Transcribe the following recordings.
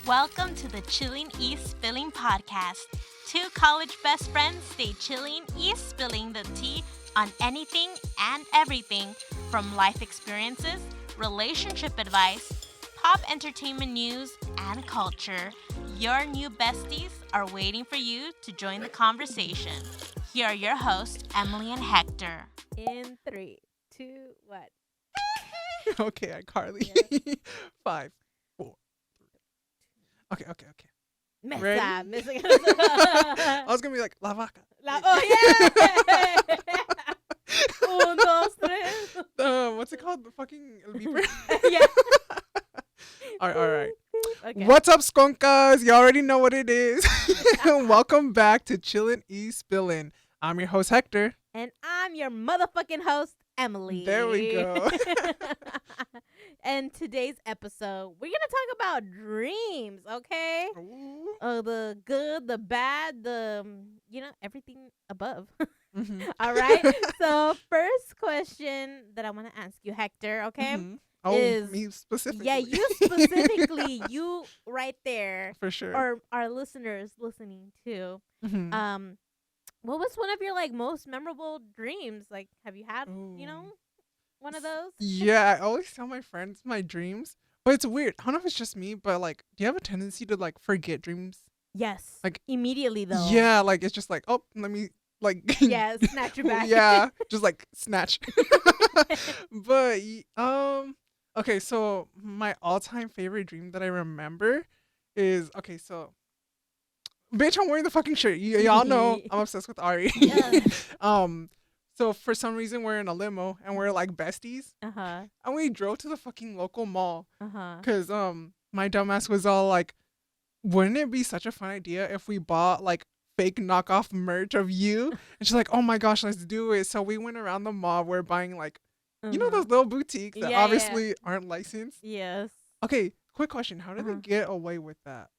Welcome to the Chillin Y Spillin podcast. Two college best friends stay chilling y spilling the tea on anything and everything from life experiences, relationship advice, pop entertainment news, and culture. Your new besties are waiting for you to join the conversation. Here are your hosts, Emily and Hector. In 3, 2, what? Okay, iCarly. Yeah. 5, 4. Okay. Mesa. Ready? Mesa. I was gonna be like La Vaca. Oh, yeah! Un, dos, tres. What's it called? The fucking El beeper. Yeah. all right. Okay. What's up, skunkas? You already know what it is. Welcome back to Chillin Y Spillin. I'm your host Hector. And I'm your motherfucking host, Emily. There we go. And today's episode, we're going to talk about dreams, okay? Ooh. The good, the bad, everything above. Mhm. All right. So, first question that I want to ask you, Hector, okay? Mhm. Oh, is- me specifically. Yeah, you specifically, you right there, for sure. or our listeners listening too. Mhm. What was one of your most memorable dreams? Like, have you had, Ooh. one of those? Yeah, I always tell my friends my dreams, but it's weird. I don't know if it's just me, but do you have a tendency to forget dreams? Yes. Like- Immediately though. Yeah, it's just oh, let me Yeah, snatch your back. yeah, just snatch. But okay, so my all-time favorite dream that I remember is so bitch, I'm wearing the fucking shirt. Y'all know I'm obsessed with Ari. Yeah. So for some reason we're in a limo and we're besties, Uh-huh. and we drove to the fucking local mall Uh-huh. because my dumbass was all wouldn't it be such a fun idea if we bought fake knockoff merch of you? And she's like, oh my gosh, let's do it. So we went around the mall. We're buying you know Uh-huh. those little boutiques that Yeah, obviously aren't licensed. Yes. Okay, quick question: how did Uh-huh. they get away with that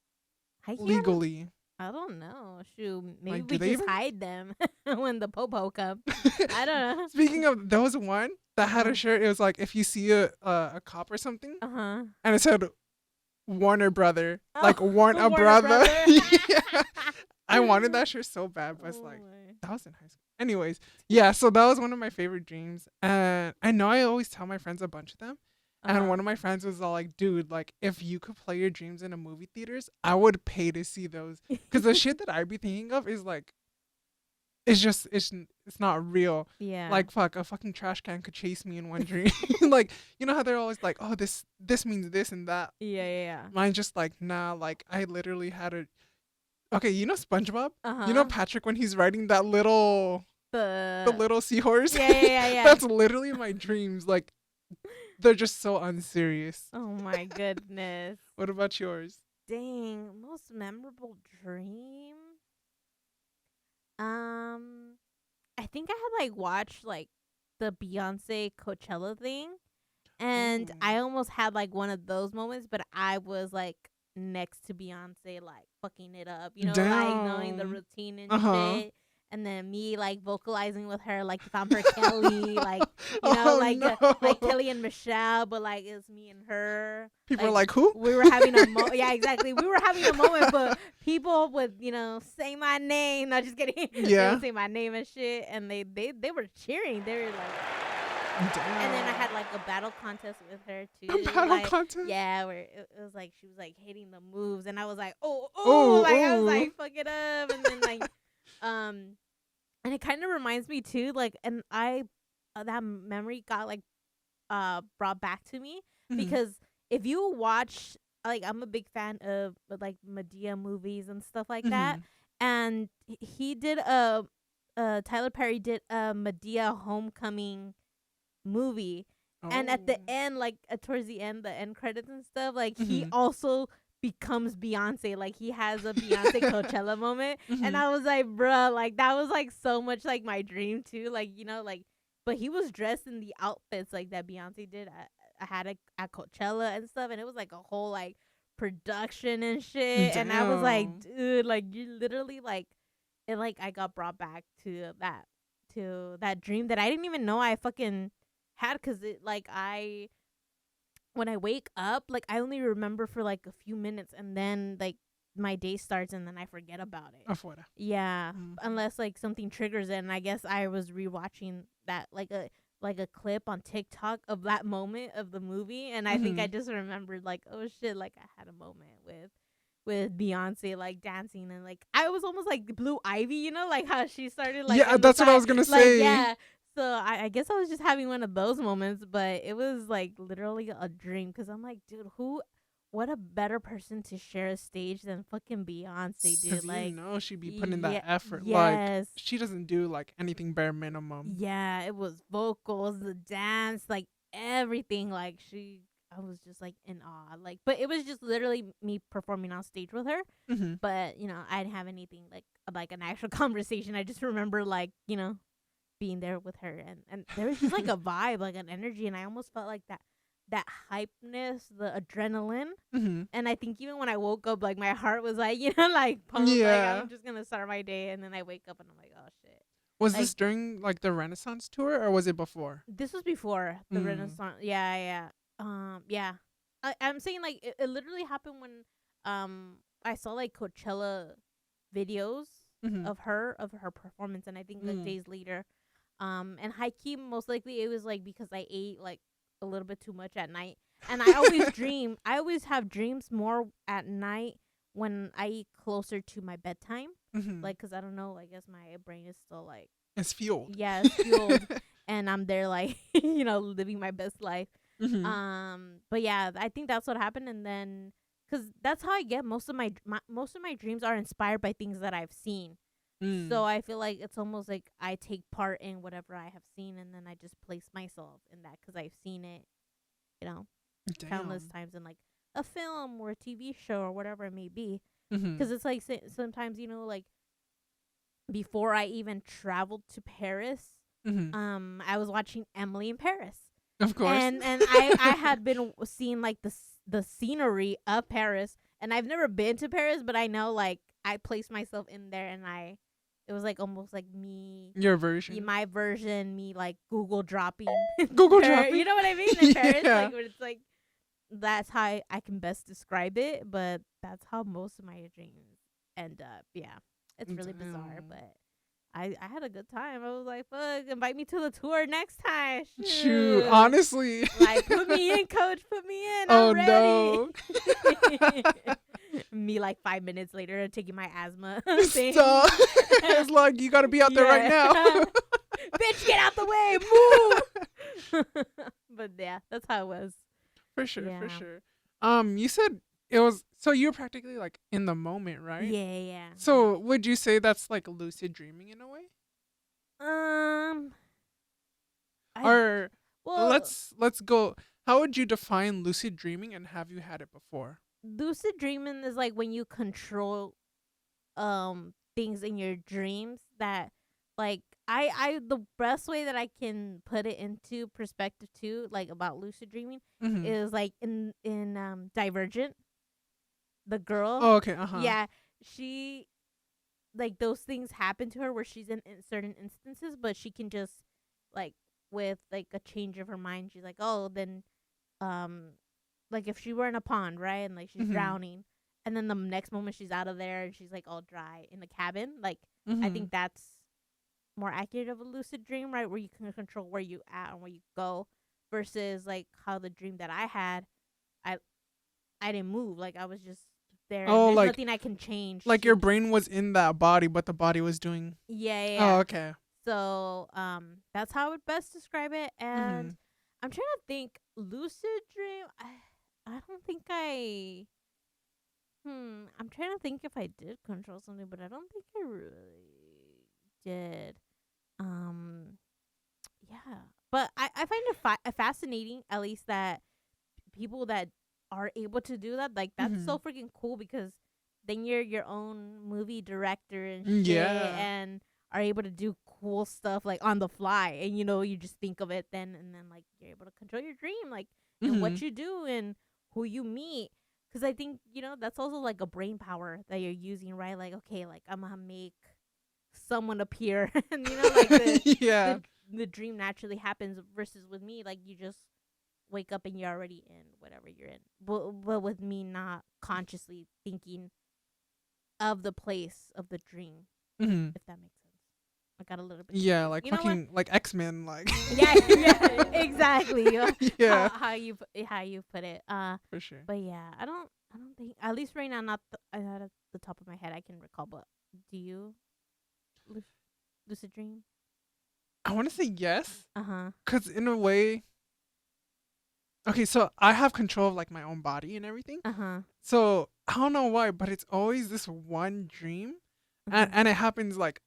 I can't- legally? I don't know. Shoot, maybe do we they just even- hide them when the popo come. I don't know. Speaking of, there was one that had Uh-huh. a shirt. It was if you see a cop or something, Uh-huh. and it said Warner Brother, Oh, warn a Warner brother. Brother. Yeah. I wanted that shirt so bad, but it's Oh my. that was in high school. Anyways, yeah, so that was one of my favorite dreams. And I know I always tell my friends a bunch of them. Uh-huh. And one of my friends was all dude, if you could play your dreams in a movie theaters, I would pay to see those. Because the shit that I'd be thinking of is it's not real. Yeah. Fuck, a fucking trash can could chase me in one dream. You know how they're always oh, this means this and that. Yeah. Mine's just nah, I literally had a. Okay, you know SpongeBob? Uh-huh. You know Patrick when he's riding that little the little seahorse? Yeah. That's literally my dreams. They're just so unserious. Oh my goodness. What about yours? Dang, most memorable dream. I think I had watched the Beyonce Coachella thing, and Ooh. I almost had one of those moments, but I was next to Beyonce, fucking it up, knowing the Damn. routine and Uh-huh. shit. And then me vocalizing with her if I'm her Kelly, Oh, like no. Kelly and Michelle, but it's me and her. People are who? We were having a yeah, exactly. We were having a moment, but people would say my name. Not just kidding. They Yeah. would say my name and shit, and they were cheering. They were Damn. and then I had a battle contest with her too. A battle contest? Yeah, where it was she was hitting the moves, and I was I was Ooh. fuck it up, and then and it kind of reminds me too, and I that memory got brought back to me. Mhm. Because if you watch, I'm a big fan of Medea movies and stuff like that, Mhm. and he did Tyler Perry did a Medea Homecoming movie, and at the Oh. end, towards the end, the end credits and stuff, he Mhm. also becomes Beyonce. He has a Beyonce Coachella moment, Mhm. and I was bruh, that was so much my dream too, but he was dressed in the outfits that Beyonce did. I had it at Coachella and stuff, and it was a whole production and shit. And I was Damn. dude, you literally it I got brought back to that dream that I didn't even know I fucking had, because it when I wake up, like I only remember for like a few minutes, and then like my day starts, and then I forget about it. Afuera. Yeah, Mhm. unless like something triggers it, and I guess I was rewatching that like a clip on TikTok of that moment of the movie, and I think I Mhm. just remembered like, oh shit, like I had a moment with Beyonce like dancing, and like I was almost like Blue Ivy, you know, like how she started like Yeah, on the that's what I side, was gonna like say. yeah. So I guess I was just having one of those moments, but it was like literally a dream because I'm like, dude, what a better person to share a stage than fucking Beyonce, dude. Because Like, she'd be putting that yeah, effort. Like, yes, she doesn't do like anything bare minimum. yeah. It was vocals, the dance, like everything. Like I was just like in awe. Like, but it was just literally me performing on stage with her. Mm-hmm. But I didn't have anything like an actual conversation. I just remember like being there with her, and there was just like a vibe, like an energy, and I almost felt like that hypeness, the adrenaline. Mm-hmm. And I think even when I woke up, like my heart was like like pumped, like Yeah. I'm just gonna start my day, and then I wake up and I'm like, oh shit. Was Like this during like the Renaissance tour or was it before? this was before the Mm. Renaissance. Yeah, yeah. Yeah. I'm saying like it literally happened when I saw like Coachella videos Mm-hmm. of her performance, and I think like Mm. days later. And high key, most likely it was like because I ate like a little bit too much at night, and I always dream. I always have dreams more at night when I eat closer to my bedtime, Mm-hmm. like because I don't know. I guess my brain is still like It's fueled. yeah, it's fueled, and I'm there like living my best life. Mm-hmm. But yeah, I think that's what happened, and then because that's how I get most of most of my dreams are inspired by things that I've seen. Mm. So I feel like it's almost like I take part in whatever I have seen, and then I just place myself in that because I've seen it, countless Damn. times in like a film or a TV show or whatever it may be. Mm-hmm. Because it's like sometimes like before I even traveled to Paris, Mm-hmm. I was watching Emily in Paris, Of course. and I had been seeing like the scenery of Paris, and I've never been to Paris, but I know like I placed myself in there, and it was like almost like me, Your version. my version, me like Google dropping, Google Paris, dropping. you know what I mean? In Paris, Yeah. like where it's like that's how I can best describe it, but that's how most of my dreams end up. Yeah, it's really bizarre, Damn. but I had a good time. I was like, fuck, invite me to the tour next time. Shoot, honestly. Like, put me in, coach. Put me in. Oh, I'm no. ready. Me, like, 5 minutes later, taking my asthma thing. Stop. It's like, you got to be out there right now. Bitch, get out the way. Move. But, yeah, that's how it was. For sure, Yeah. for sure. You said it was, so you were practically like in the moment, right? Yeah, yeah. So would you say that's like lucid dreaming in a way? Or well, let's go. How would you define lucid dreaming, and have you had it before? lucid dreaming is like when you control things in your dreams that like I the best way that I can put it into perspective too, like about lucid dreaming, Mm-hmm. is like in Divergent, the girl. Oh, okay. Uh-huh. Yeah, she like those things happen to her where she's in certain instances, but she can just like with like a change of her mind, she's like, oh, then like if she were in a pond, right, and like she's Mhm. drowning, and then the next moment she's out of there and she's like all dry in the cabin, like I Mhm. think that's more accurate of a lucid dream, right, where you can control where you at and where you go, versus like how the dream that I had, I didn't move, like I was just there, and Oh, there's like nothing I can change. like to your brain was in that body, but the body was doing. yeah, yeah, Oh, yeah. okay. So that's how I would best describe it. And Mhm. I'm trying to think lucid dream. I don't think I'm trying to think if I did control something, but I don't think I really did. Yeah. But I find it fascinating, at least that people that are able to do that, like that's so freaking cool, because then you're your own movie director and shit, Yeah. and are able to do cool stuff like on the fly, and you just think of it then, and then like you're able to control your dream, like and what Mhm. you do and who you meet. Because I think that's also like a brain power that you're using, right? Like, okay, like I'm gonna make someone appear, and like Yeah. the dream naturally happens, versus with me, like you just wake up and you're already in whatever you're in. But with me not consciously thinking of the place of the dream, Mm-hmm. if that makes sense. I got a little bit. Yeah, confused. like You know what? fucking like X-Men, like. Yeah, yeah, exactly. Yeah, How you put it. for sure. But yeah, I don't think, at least right now, not at the top of my head I can recall. But do you lucid dream? I want to say yes, Uh-huh. cause in a way, okay, so I have control of like my own body and everything. Uh-huh. So I don't know why, but it's always this one dream, Mhm. and it happens like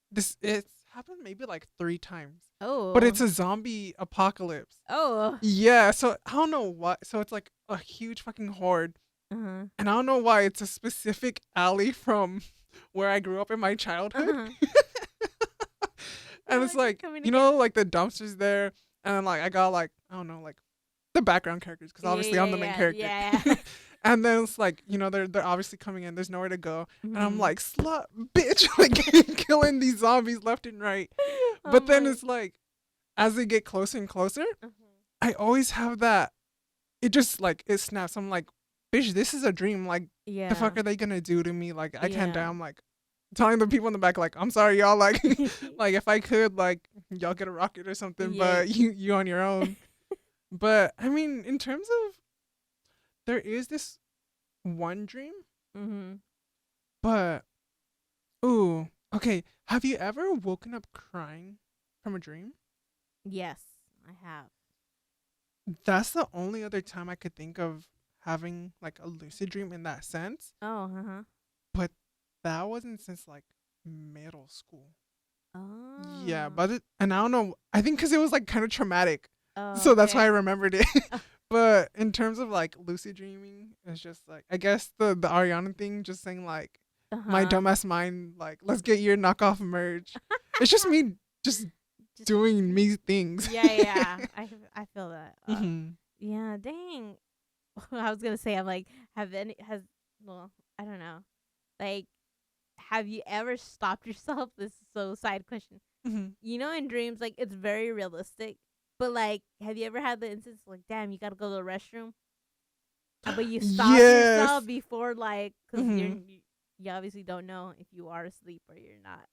this. It's happened maybe like 3 times, Oh. but it's a zombie apocalypse. Oh. Yeah, so I don't know what. So it's like a huge fucking horde, Uh-huh. and I don't know why it's a specific alley from where I grew up in my childhood. Uh-huh. And Oh, it's they're like, coming you know, like the dumpsters there, and like I got like, I don't know, like the background characters, because obviously I'm the main character. Yeah. And then it's like, you know, they're obviously coming in. There's nowhere to go, and I'm Mhm. like, slut, bitch, like killing these zombies left and right. But then my- it's like, as they get closer and closer, Mhm. I always have that. It just like it snaps. I'm like, bitch, this is a dream. Like, Yeah. the fuck are they gonna do to me? Like, I can't die. Yeah. I'm like telling the people in the back, like, I'm sorry, y'all. Like, like if I could, like, y'all get a rocket or something, Yeah. but you on your own. But I mean, in terms of, there is this one dream, Mhm. but ooh, okay. Have you ever woken up crying from a dream? Yes, I have. That's the only other time I could think of having like a lucid dream in that sense. Oh, uh-huh. But that wasn't since like middle school. Oh. Yeah, but and I don't know. I think because it was like kind of traumatic, Oh, so that's why I okay. remembered it. But in terms of like lucid dreaming, it's just like, I guess the Ariana thing, just saying like my Uh-huh. dumbass mind, like, let's get your knockoff merch. It's just me just Just- doing me things. Yeah. I feel that. Mhm. Yeah, dang. I was gonna say, I'm like, well, I don't know. Like, have you ever stopped yourself? This is so side question. Mhm. You know, in dreams, like, it's very realistic. But like, have you ever had the instance like, damn, you gotta go to the restroom, but you stop yourself Yes. before, like, because Mhm. you obviously don't know if you are asleep or you're not.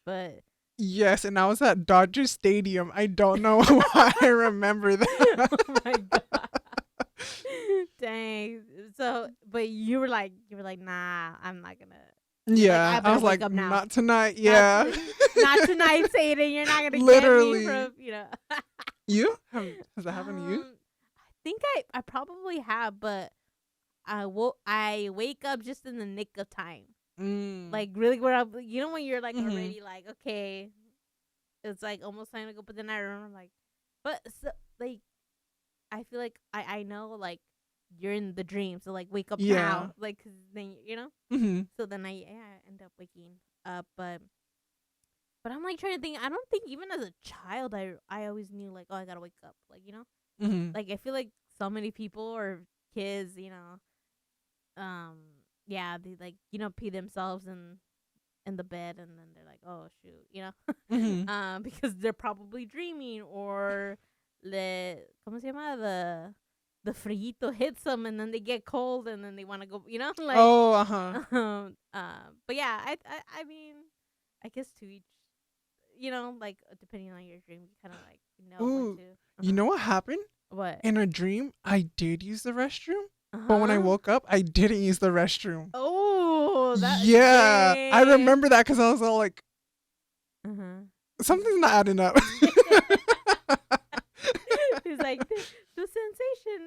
But Yes, and I was at Dodger Stadium. I don't know why I remember that. oh my god, dang. So, but you were like, nah, I'm not gonna. Yeah, I I better was wake like, up now. not tonight. Yeah. Not tonight, Satan. You're not gonna Literally. get me from. You? Has that happened to you? I think I probably have, but I wake up just in the nick of time. Mm. Like, really, where I'm, when you're like Mhm. already like, okay, it's like almost time to go, but then I remember like, but so, like, I feel like I know, like, you're in the dream, so like wake up Yeah. now, like, 'cause then Mhm. so then I end up waking up, but I'm like trying to think. I don't think even as a child I always knew like, oh, I gotta wake up, like, Mhm. like, I feel like so many people or kids, yeah, they like, pee themselves in the bed, and then they're like, oh shoot, Mhm. because they're probably dreaming, or ¿cómo se llama? The frillito hits them, and then they get cold, and then they want to go, like, Oh, uh-huh. but yeah, I mean, I guess to each, like, depending on your dream, you kind of like know when Ooh, to. you know what happened? What? In a dream, I did use the restroom, but when I Uh-huh. woke up, I didn't use the restroom. Oh, that. Yeah, I dang. remember that because I was all like, Uh-huh. something's not adding up. He's like, the sensation.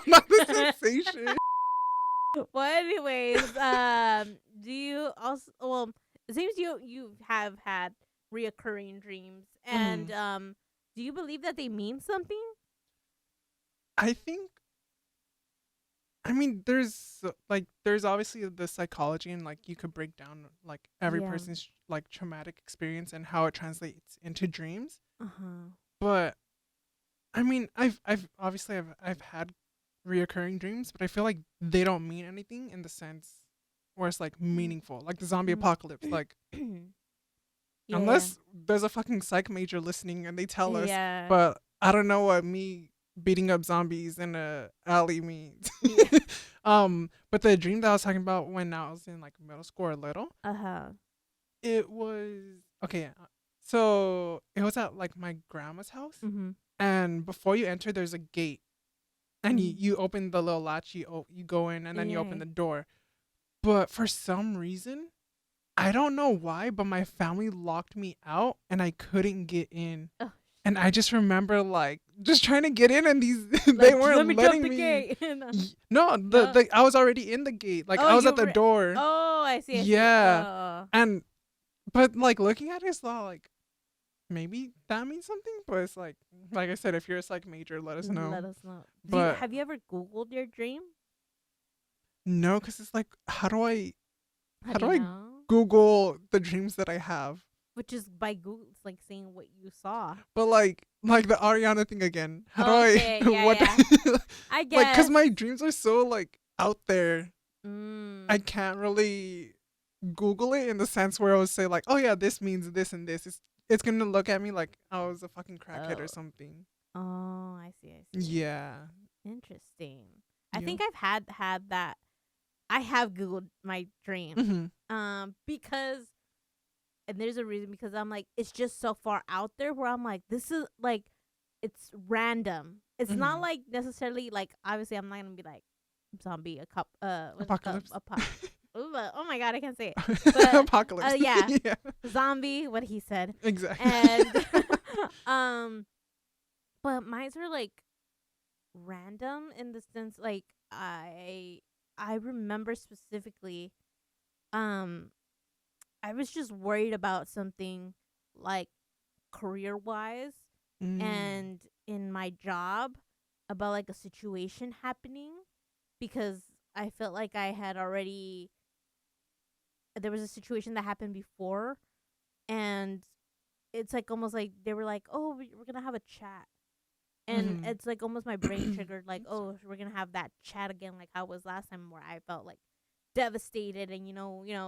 Not the sensation. Well, anyways, do you also? Well, it seems you have had reoccurring dreams, and do you believe that they mean something? I think, I mean, there's obviously the psychology, and like you could break down like every Yeah. person's like traumatic experience and how it translates into dreams. Uh-huh. But I mean, I've obviously I've had reoccurring dreams, but I feel like they don't mean anything in the sense where it's like meaningful, like the zombie Mhm. apocalypse. Like, Yeah. unless there's a fucking psych major listening and they tell us, Yeah. but I don't know what me beating up zombies in a alley means. Yeah. But the dream that I was talking about when I was in like middle school or little, Uh-huh. it was okay. So it was at like my grandma's house, Mhm. and before you enter, there's a gate, and Mm. you open the little latch, you go in, and then you open Yeah. the door. But for some reason, I don't know why, but my family locked me out, and I couldn't get in. Oh, And I just remember like just trying to get in, and these like, they let weren't me letting jump the me. gate. No, No. I was already in the gate. Like Oh, I was you at the were. door. Oh, I see. I see. Yeah. Oh. And but like looking at it, it's not like maybe that means something. But it's like I said, if you're a psych major, let us know. Let us know. But Have you ever Googled your dream? no, because it's like how do I Do you I know? Google the dreams that I have? Which is by Google, it's like seeing what you saw. But like the Ariana thing again. How do Okay, I yeah, what yeah. I guess. like because my dreams are so like out there. Mm. I can't really Google it in the sense where I would say like, oh yeah, this means this and this. It's gonna look at me like I was a fucking crackhead Oh. or something. Oh, I see. I see. Yeah. Interesting. I Yeah. think I've had that. I have Googled my dream. Because, and there's a reason, because I'm like, it's just so far out there where I'm like, this is like, it's random. It's not Mhm. like necessarily like, obviously I'm not gonna be like zombie Apocalypse. Oh my god, I can't say it. But, Apocalypse. yeah. Yeah. Zombie, what he said. Exactly. And but mine are like random in the sense like I remember specifically I was just worried about something like career wise Mm. and in my job about like a situation happening because I felt like I had already there was a situation that happened before and it's like almost like they were like, "Oh, we're going to have a chat." And Mhm. it's like almost my brain triggered like, "Oh, we're going to have that chat again like how it was last time where I felt like devastated and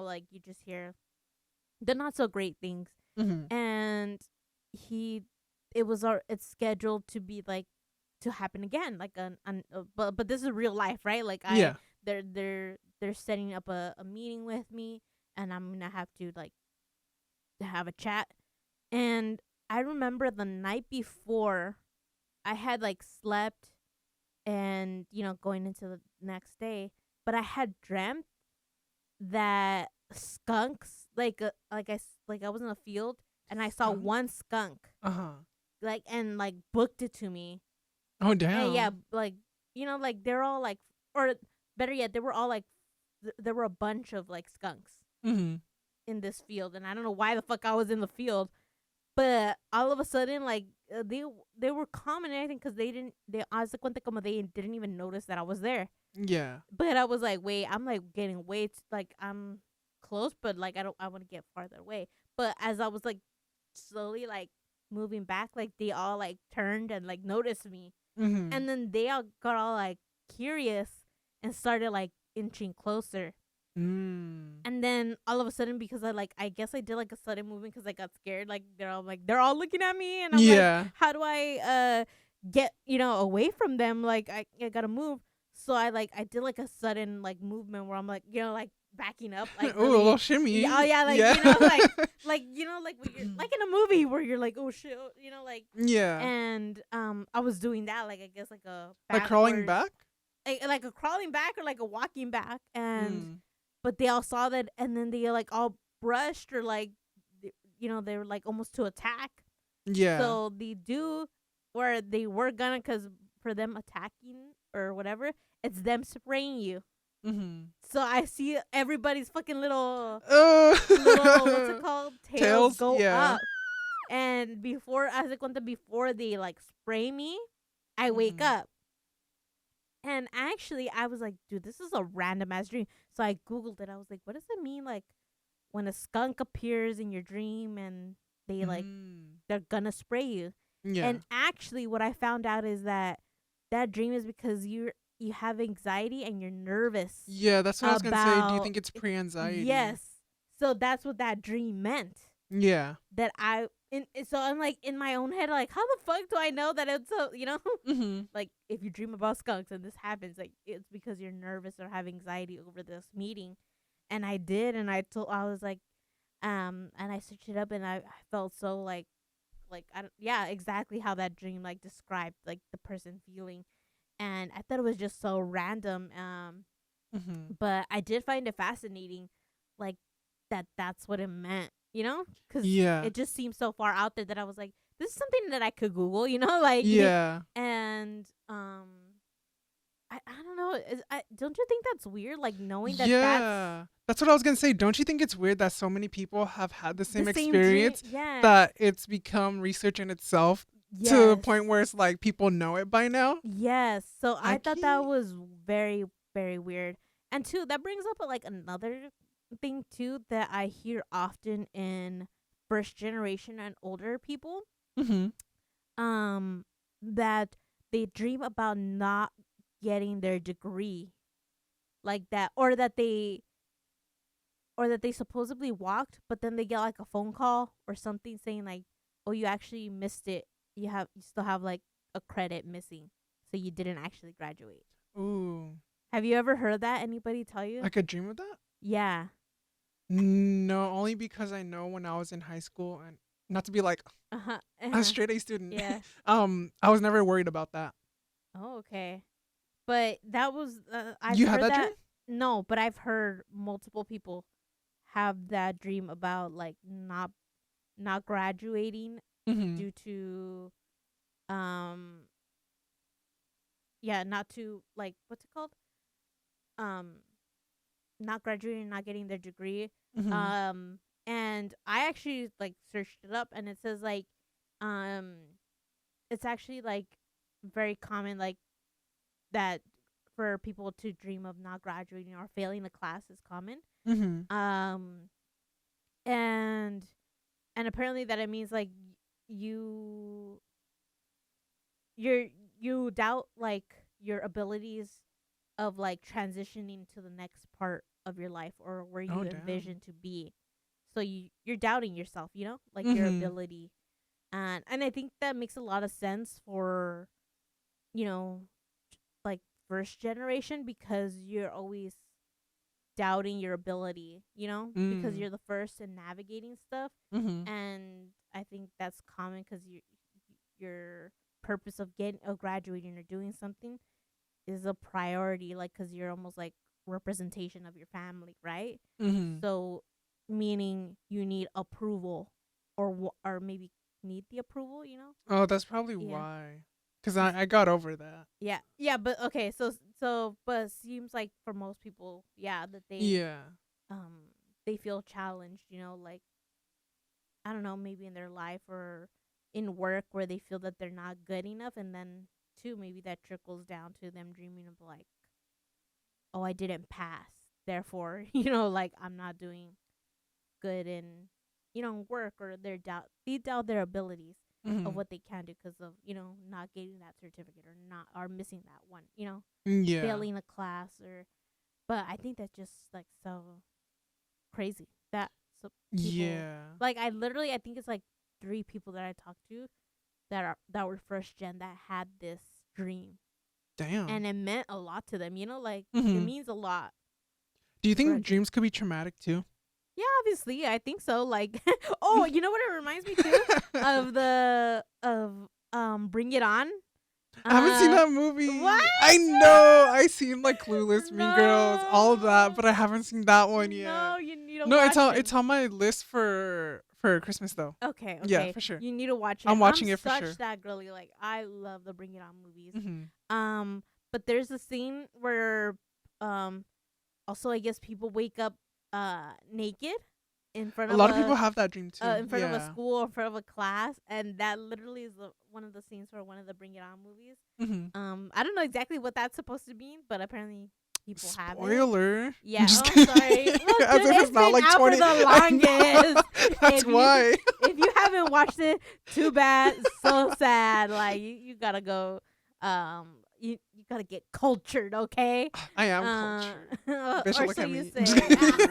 like you just hear the not so great things." Mhm. And it's scheduled to be like to happen again like but this is real life, right? Like Yeah. they're setting up a meeting with me and I'm gonna have to like have a chat. And I remember the night before I had like slept and going into the next day, but I had dreamt that skunks like I was in a field and I saw Skunk? one skunk Uh-huh. like and like booked it to me. Oh And yeah, damn. like like they're all like, or better yet, they were all like there were a bunch of like skunks Mhm. in this field and I don't know why the fuck I was in the field. But all of a sudden, like they were calm and everything because they hace cuenta como they didn't even notice that I was there. Yeah. But I was like, wait, I'm like getting way like I'm close, but like I want to get farther away. But as I was like slowly like moving back, like they all like turned and like noticed me, Mhm. and then they all got all like curious and started like inching closer. Mm. And then all of a sudden, because I guess I did like a sudden movement because I got scared. Like they're all looking at me, and I'm like, Yeah. how do I get away from them? Like I gotta move. So I did like a sudden like movement where I'm like like backing up like Ooh, a really. little shimmy. Yeah, oh yeah, like yeah. like when you're like in a movie where you're like, oh shit, like. Yeah. And I was doing that like I guess like a Like crawling backwards- back? like a crawling back or like a walking back and. Mm. But they all saw that, and then they like all brushed or like, they were like almost to attack. Yeah. So they do, or they were gonna, cause for them attacking or whatever, it's them spraying you. Mhm. So I see everybody's fucking little what's it called, Tails, go yeah. up. And before they like spray me, I wake Mhm. up. And actually, I was like, dude, this is a random ass dream. So I Googled it. I was like, what does it mean, like, when a skunk appears in your dream and they, like, Mm. they're gonna spray you? Yeah. And actually, what I found out is that dream is because you have anxiety and you're nervous. Yeah, that's what I was gonna say. Do you about- think it's pre-anxiety? Yes. So that's what that dream meant. Yeah. That so I'm like in my own head, like, how the fuck do I know that it's a, Mm-hmm. like if you dream about skunks and this happens, like it's because you're nervous or have anxiety over this meeting. And I did, and I was like, and I searched it up, and I felt so like I don't, yeah, exactly how that dream like described like the person feeling, and I thought it was just so random. Mm-hmm. But I did find it fascinating, like that's what it meant, because Yeah. it just seemed so far out there that I was like, this is something that I could Google, like Yeah. and I don't know. Don't you think that's weird? Like knowing that Yeah. That's what I was gonna say. Don't you think it's weird that so many people have had the same the same dream. experience Yeah. that it's become research in itself to the point where it's like people know it by now? Yes. So I thought that can't- was very, very weird. And two, that brings up like another thing too that I hear often in first generation and older people. Mhm. That they dream about not getting their degree, like that, or that they supposedly walked, but then they get like a phone call or something saying like, "Oh, you actually missed it. You still have like a credit missing, so you didn't actually graduate." Ooh. Have you ever heard that? Anybody tell you? I could dream of that? Yeah. No, only because I know when I was in high school, and not to be like Uh-huh. a straight A student. Yeah. I was never worried about that. Oh, okay. But that was I've You heard had that that. dream? No, but I've heard multiple people have that dream about like not graduating Mhm. due to um yeah, not to like what's it called? Um not graduating, not getting their degree. Mhm. And I actually like searched it up, and it says like um it's actually like very common like that for people to dream of not graduating or failing a class is common. Mhm. Um and apparently that it means like you you're you doubt like your abilities of like transitioning to the next part of your life or where you Oh damn. envision to be. So you're doubting yourself, like your Mhm. ability. And I think that makes a lot of sense for, you know, like first generation, because you're always doubting your ability, because Mm. you're the first in navigating stuff. Mhm. And I think that's common because your purpose of graduating or doing something is a priority, like because you're almost like representation of your family, right? Mhm. So meaning you need approval, or maybe need the approval, Oh, that's probably yeah. why. Cause I got over that. Yeah, but okay, but it seems like for most people, yeah, that Yeah. they feel challenged, like I don't know, maybe in their life or in work where they feel that they're not good enough, and then too maybe that trickles down to them dreaming of like, oh, I didn't pass, therefore, like I'm not doing good in, work, or they doubt their abilities of Mhm. what they can do because of not getting that certificate or missing that one, Yeah. failing a class or. But I think that's just like so crazy that so people Yeah. like I think it's like 3 people that I talked to that were first gen that had this dream, Damn. and it meant a lot to them, like it Mhm. means a lot. Do you For think dreams could be traumatic too? Yeah, obviously I think so, like oh, you know what it reminds me too of the of Bring It On. I haven't seen uh that movie. what I know. I seen like Clueless, Mean Girls, all of that, No, but I haven't seen that one no, yet. you need to No, watch it. it's on my list for Christmas though. Okay, Yeah, okay. for sure. You need to watch it. I'm I'm watching it for such sure. that girly. Like I love the Bring It On movies. Mhm. But there's a scene where also I guess people wake up naked in front A of lot of people have that dream too. in front of a Yeah. school or in front of a class, and that literally is one of the scenes for one of the Bring It On movies. Mhm. I don't know exactly what that's supposed to mean, but apparently people have it. Spoiler. Yeah, Just oh, I'm kidding. sorry. Look, As dude, if it's it's not been like out 20. for the I know. longest. That's If you why. if you haven't watched it, too bad. So sad. Like you gotta go. You gotta get cultured, okay? I am cultured. Bitch, Or look so at you me. say. Just kidding.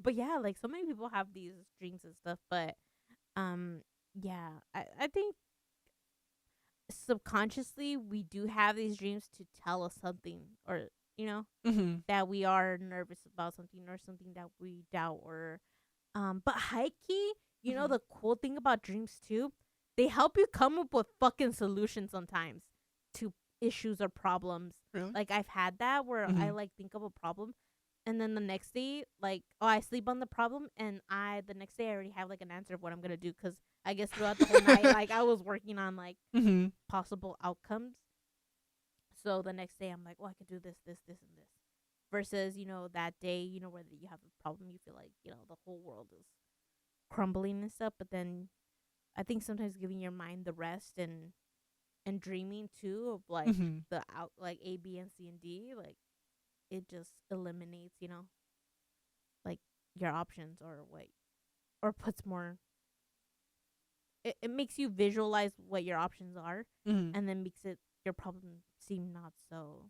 But yeah, like so many people have these dreams and stuff, but Um, yeah, I think subconsciously we do have these dreams to tell us something, or you know, Mm-hmm. that we are nervous about something, or something that we doubt, or but high key, Mm-hmm. the cool thing about dreams too, they help you come up with fucking solutions sometimes to issues or problems. Really? Like I've had that where I Mm-hmm. like think of a problem, and then the next day, like, oh, I sleep on the problem, and the next day I already have like an answer of what I'm gonna do, because I guess throughout the whole night, like I was working on like Mm-hmm. possible outcomes. So the next day I'm like, oh, I could do this, this, this, and this. Versus, that day, where you have a problem, you feel like, the whole world is crumbling and stuff. But then I think sometimes giving your mind the rest, and dreaming too of like Mm-hmm. the out, like A, B, and C, and D, like it just eliminates, like your options, or what, or puts more. It makes you visualize what your options are, Mm-hmm. and then makes it your problem seem not so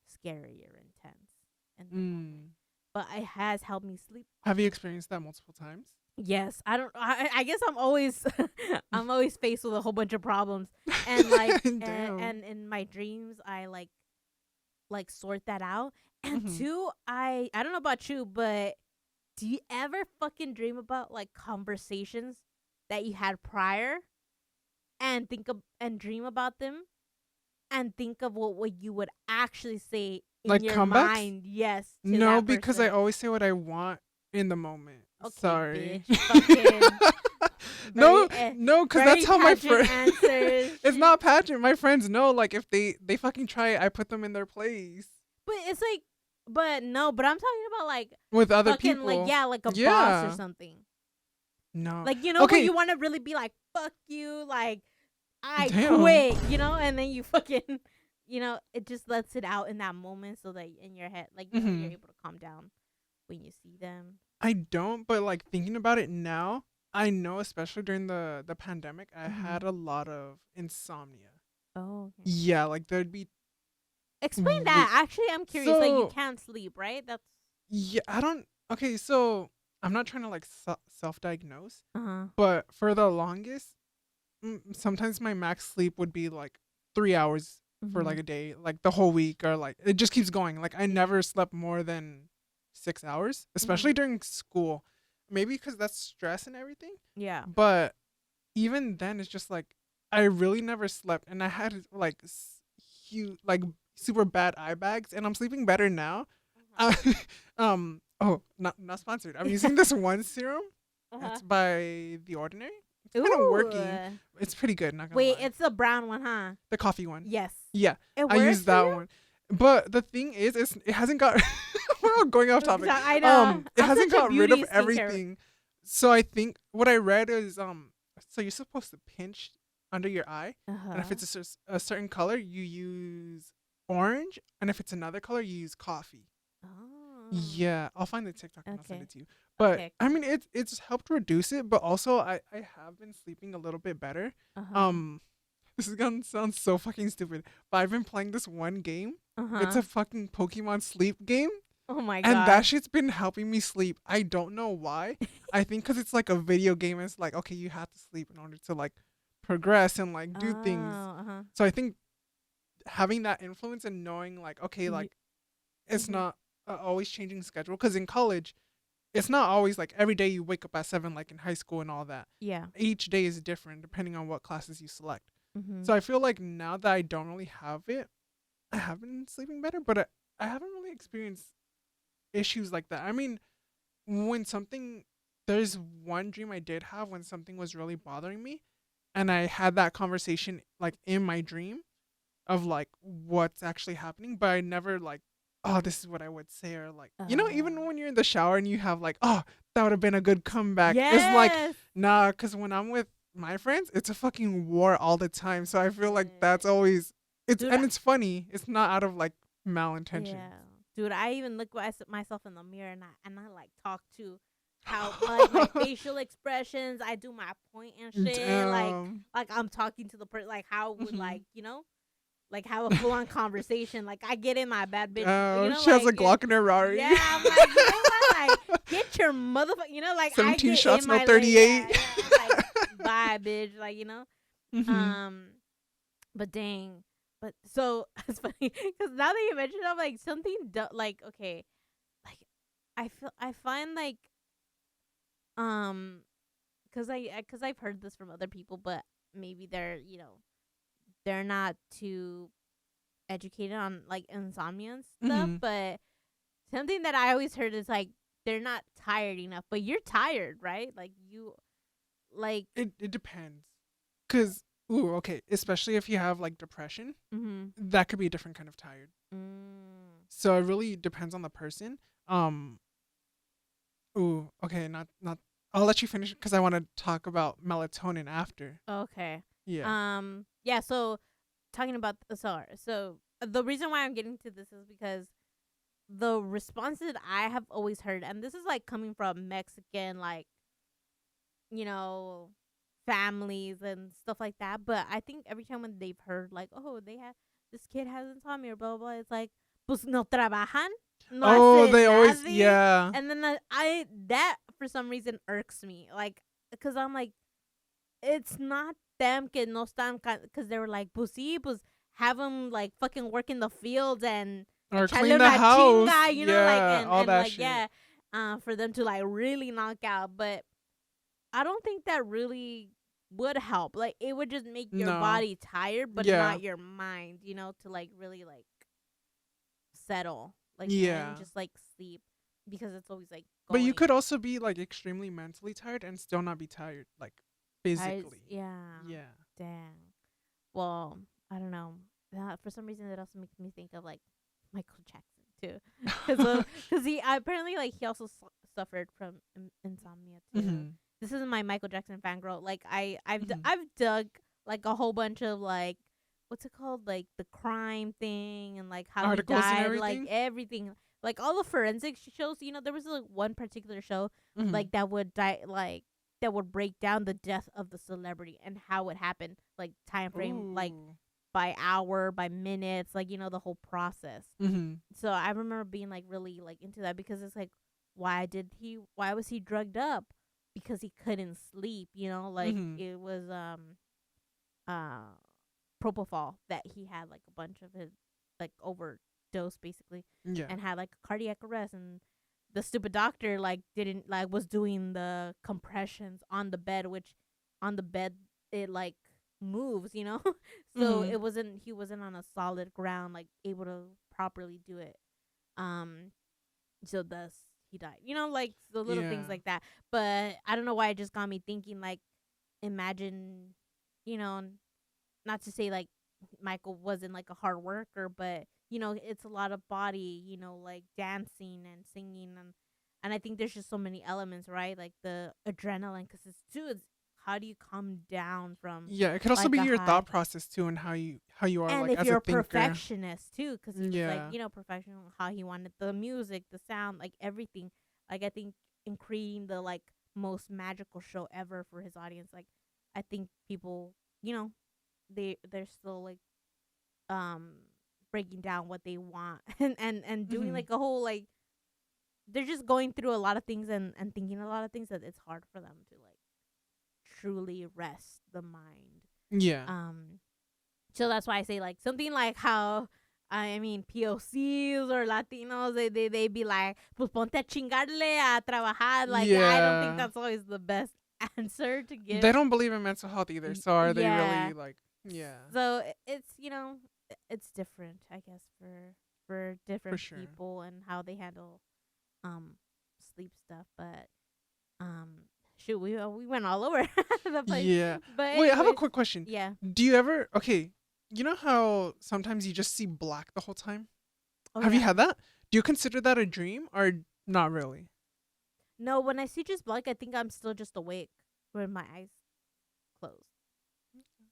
scary or intense in the moment. But it has helped me sleep. Have you experienced that multiple times? Yes, I don't. I guess I'm always I'm always faced with a whole bunch of problems, and like Damn. and in my dreams I like sort that out. And Mm-hmm. two, I don't know about you, but do you ever fucking dream about like conversations that you had prior, and and dream about them, and think of what you would actually say in Like your comebacks? mind? Yes, to No, that because I person. always say what I want in the moment. Okay, Sorry. bitch. Fucking No, very, no, because very that's how my pageant friends. answers. It's not pageant. My friends know. Like if they fucking try it, I put them in their place But it's like, but no, but I'm talking about like with other fucking people. like, yeah, like a boss Yeah. or something. No. Like, where Okay. you want to really be like, fuck you, like I Damn. quit, and then you fucking, it just lets it out in that moment, so that in your head, like, Mhm. you're able to calm down when you see them. I don't, but like thinking about it now, I know, especially during the pandemic, I had a lot of insomnia. Oh, okay. Yeah, like there'd be Explain that. Actually, I'm curious. Like, you So can't sleep, right? That's yeah, I don't. Okay, so I'm not trying to like self-diagnose, uh-huh. but for the longest, sometimes my max sleep would be like 3 hours for like a day, like the whole week, or like it just keeps going. Like I never slept more than 6 hours, especially during school. Maybe because that's stress and everything. Yeah. But even then, it's just like I really never slept, and I had like huge, like super bad eye bags, and I'm sleeping better now. Oh, not sponsored. I'm using this one serum. It's by The Ordinary. It's kind of working. It's pretty good. Not gonna Wait, lie. it's the brown one, huh? The coffee one. Yes. Yeah, It I works use for that you? one. But the thing is, it hasn't got. We're all going off topic. I know. It I'm hasn't such a got rid of beauty skincare. everything. So I think what I read is so you're supposed to pinch under your eye, and if it's a certain color, you use orange, and if it's another color, you use coffee. Oh. Yeah, I'll find the TikTok and I'll send Okay. it to you. But Okay, I mean, it's helped reduce it, but also I have been sleeping a little bit better. This is gonna sound so fucking stupid, but I've been playing this one game. It's a fucking Pokemon sleep game. Oh my god. And that shit's been helping me sleep. I don't know why. I think because it's like a video game. It's like, okay, you have to sleep in order to like progress and like do things. So I think having that influence and knowing like, okay, like it's not always changing schedule. Because in college, it's not always like every day you wake up at 7 like in high school and all that. Yeah. Each day is different depending on what classes you select. Mm-hmm. So I feel like now that I don't really have it, I have been sleeping better, but I haven't really experienced issues like that. I mean, there's one dream I did have when something was really bothering me, and I had that conversation like in my dream of like what's actually happening, but I never like, oh, this is what I would say, or like, even when you're in the shower and you have like, oh, that would have been a good comeback. Yes. It's like, nah, because when I'm with my friends, it's a fucking war all the time. So I feel like that's always, it's funny. It's not out of like malintention. Yeah. Dude, I even look at myself in the mirror, and I like talk to how like my facial expressions. I do my point and shit. Damn. Like I'm talking to the person. Like how would like like have a full on conversation. Like I get in my bad bitch. She has a Glock in her Rari. Yeah, I'm like, what? Like get your motherfucker. Like 17 I get shots, in no my 38. Like bye, bitch. Like, Mhm. Um, but dang, but so it's funny because now that you mentioned, it, I'm like something like okay, like I find like um, because I've heard this from other people, but maybe they're not too educated on like insomnia and stuff. Mhm. But something that I always heard is like they're not tired enough, but you're tired, right? Like you like. It depends. Cause ooh, okay, especially if you have like depression, Mm-hmm. that could be a different kind of tired. Mm. So it really depends on the person. Um, ooh, okay, not. I'll let you finish because I want to talk about melatonin after. Okay. Yeah. Yeah. So talking about so the reason why I'm getting to this is because the responses I have always heard, and this is like coming from Mexican, like you know, families and stuff like that. But I think every time when they've heard like, oh, they have this kid has insomnia, blah blah, blah, it's like, pues no trabajan, no Oh, hacen they always nadie, yeah. and then I that for some reason irks me, like, because I'm like, it's not them que no están, because they were like, pues sí, pues have them like fucking work in the fields and Or echarle clean the una house. chinga, like, Yeah, all and that like, shit. yeah, for them to like really knock out. But I don't think that really would help. Like, it would just make your No. body tired, but Yeah. not your mind, to like really like settle, like, and Yeah. just like sleep, because it's always like But you going. could also be like extremely mentally tired and still not be tired, like Tired, physically. yeah. Yeah. Dang. Well, I don't know. For some reason, it also makes me think of like Michael Jackson too, because he apparently like he also suffered from insomnia too. Mhm. This isn't my Michael Jackson fangirl. Like Mhm. I've dug like a whole bunch of like what's it called, like the crime thing, and like how he Articles and died, like everything. everything, like all the forensic shows. There was like one particular show Mhm. like that would die like that would break down the death of the celebrity and how it happened, like time frame, like Ooh. by hour, by minutes, like the whole process. Mhm. So I remember being like really like into that, because it's like, why was he drugged up? Because he couldn't sleep, like Mhm. it was uh propofol that he had, like a bunch of his, like, overdose basically, Yeah. and had like a cardiac arrest. And the stupid doctor like didn't like was doing the compressions on the bed, which on the bed it like moves, so Mhm. he wasn't on a solid ground, like able to properly do it. um so thus he died, like the little things Yeah. like that. But I don't know why it just got me thinking, like, imagine, you know not to say like Michael wasn't like a hard worker, but it's a lot of body, like dancing and singing, and I think there's just so many elements, right? Like the adrenaline, because it's how do you come down from Yeah, it could also like be a your high? thought process too, and how you are And like if as a you're a thinker. perfectionist too, because he was like, Yeah. professional, how he wanted the music, the sound, like everything. Like, I think in creating the like most magical show ever for his audience, like I think people, they're still like um breaking down what they want, and doing Mhm. like a whole like, they're just going through a lot of things, and thinking a lot of things, that it's hard for them to like truly rest the mind. Yeah. um so that's why I say like something like how, I mean, POCs or Latinos, they be like, pues ponte a chingarle a trabajar. Like, I don't think Yeah. that's always the best answer to They give. don't believe in mental health either, so are they Yeah. really like yeah, So it's, it's different, I guess, for for different sure. people and how they handle um sleep stuff. But shoot, we went all over the place. Yeah. But Wait, I have a anyways, quick question. yeah. Do you ever okay, you know how sometimes you just see black the whole time? Oh Have you yeah. had that? Do you consider that a dream or not really? No, when I see just black, I think I'm still just awake with my eyes closed.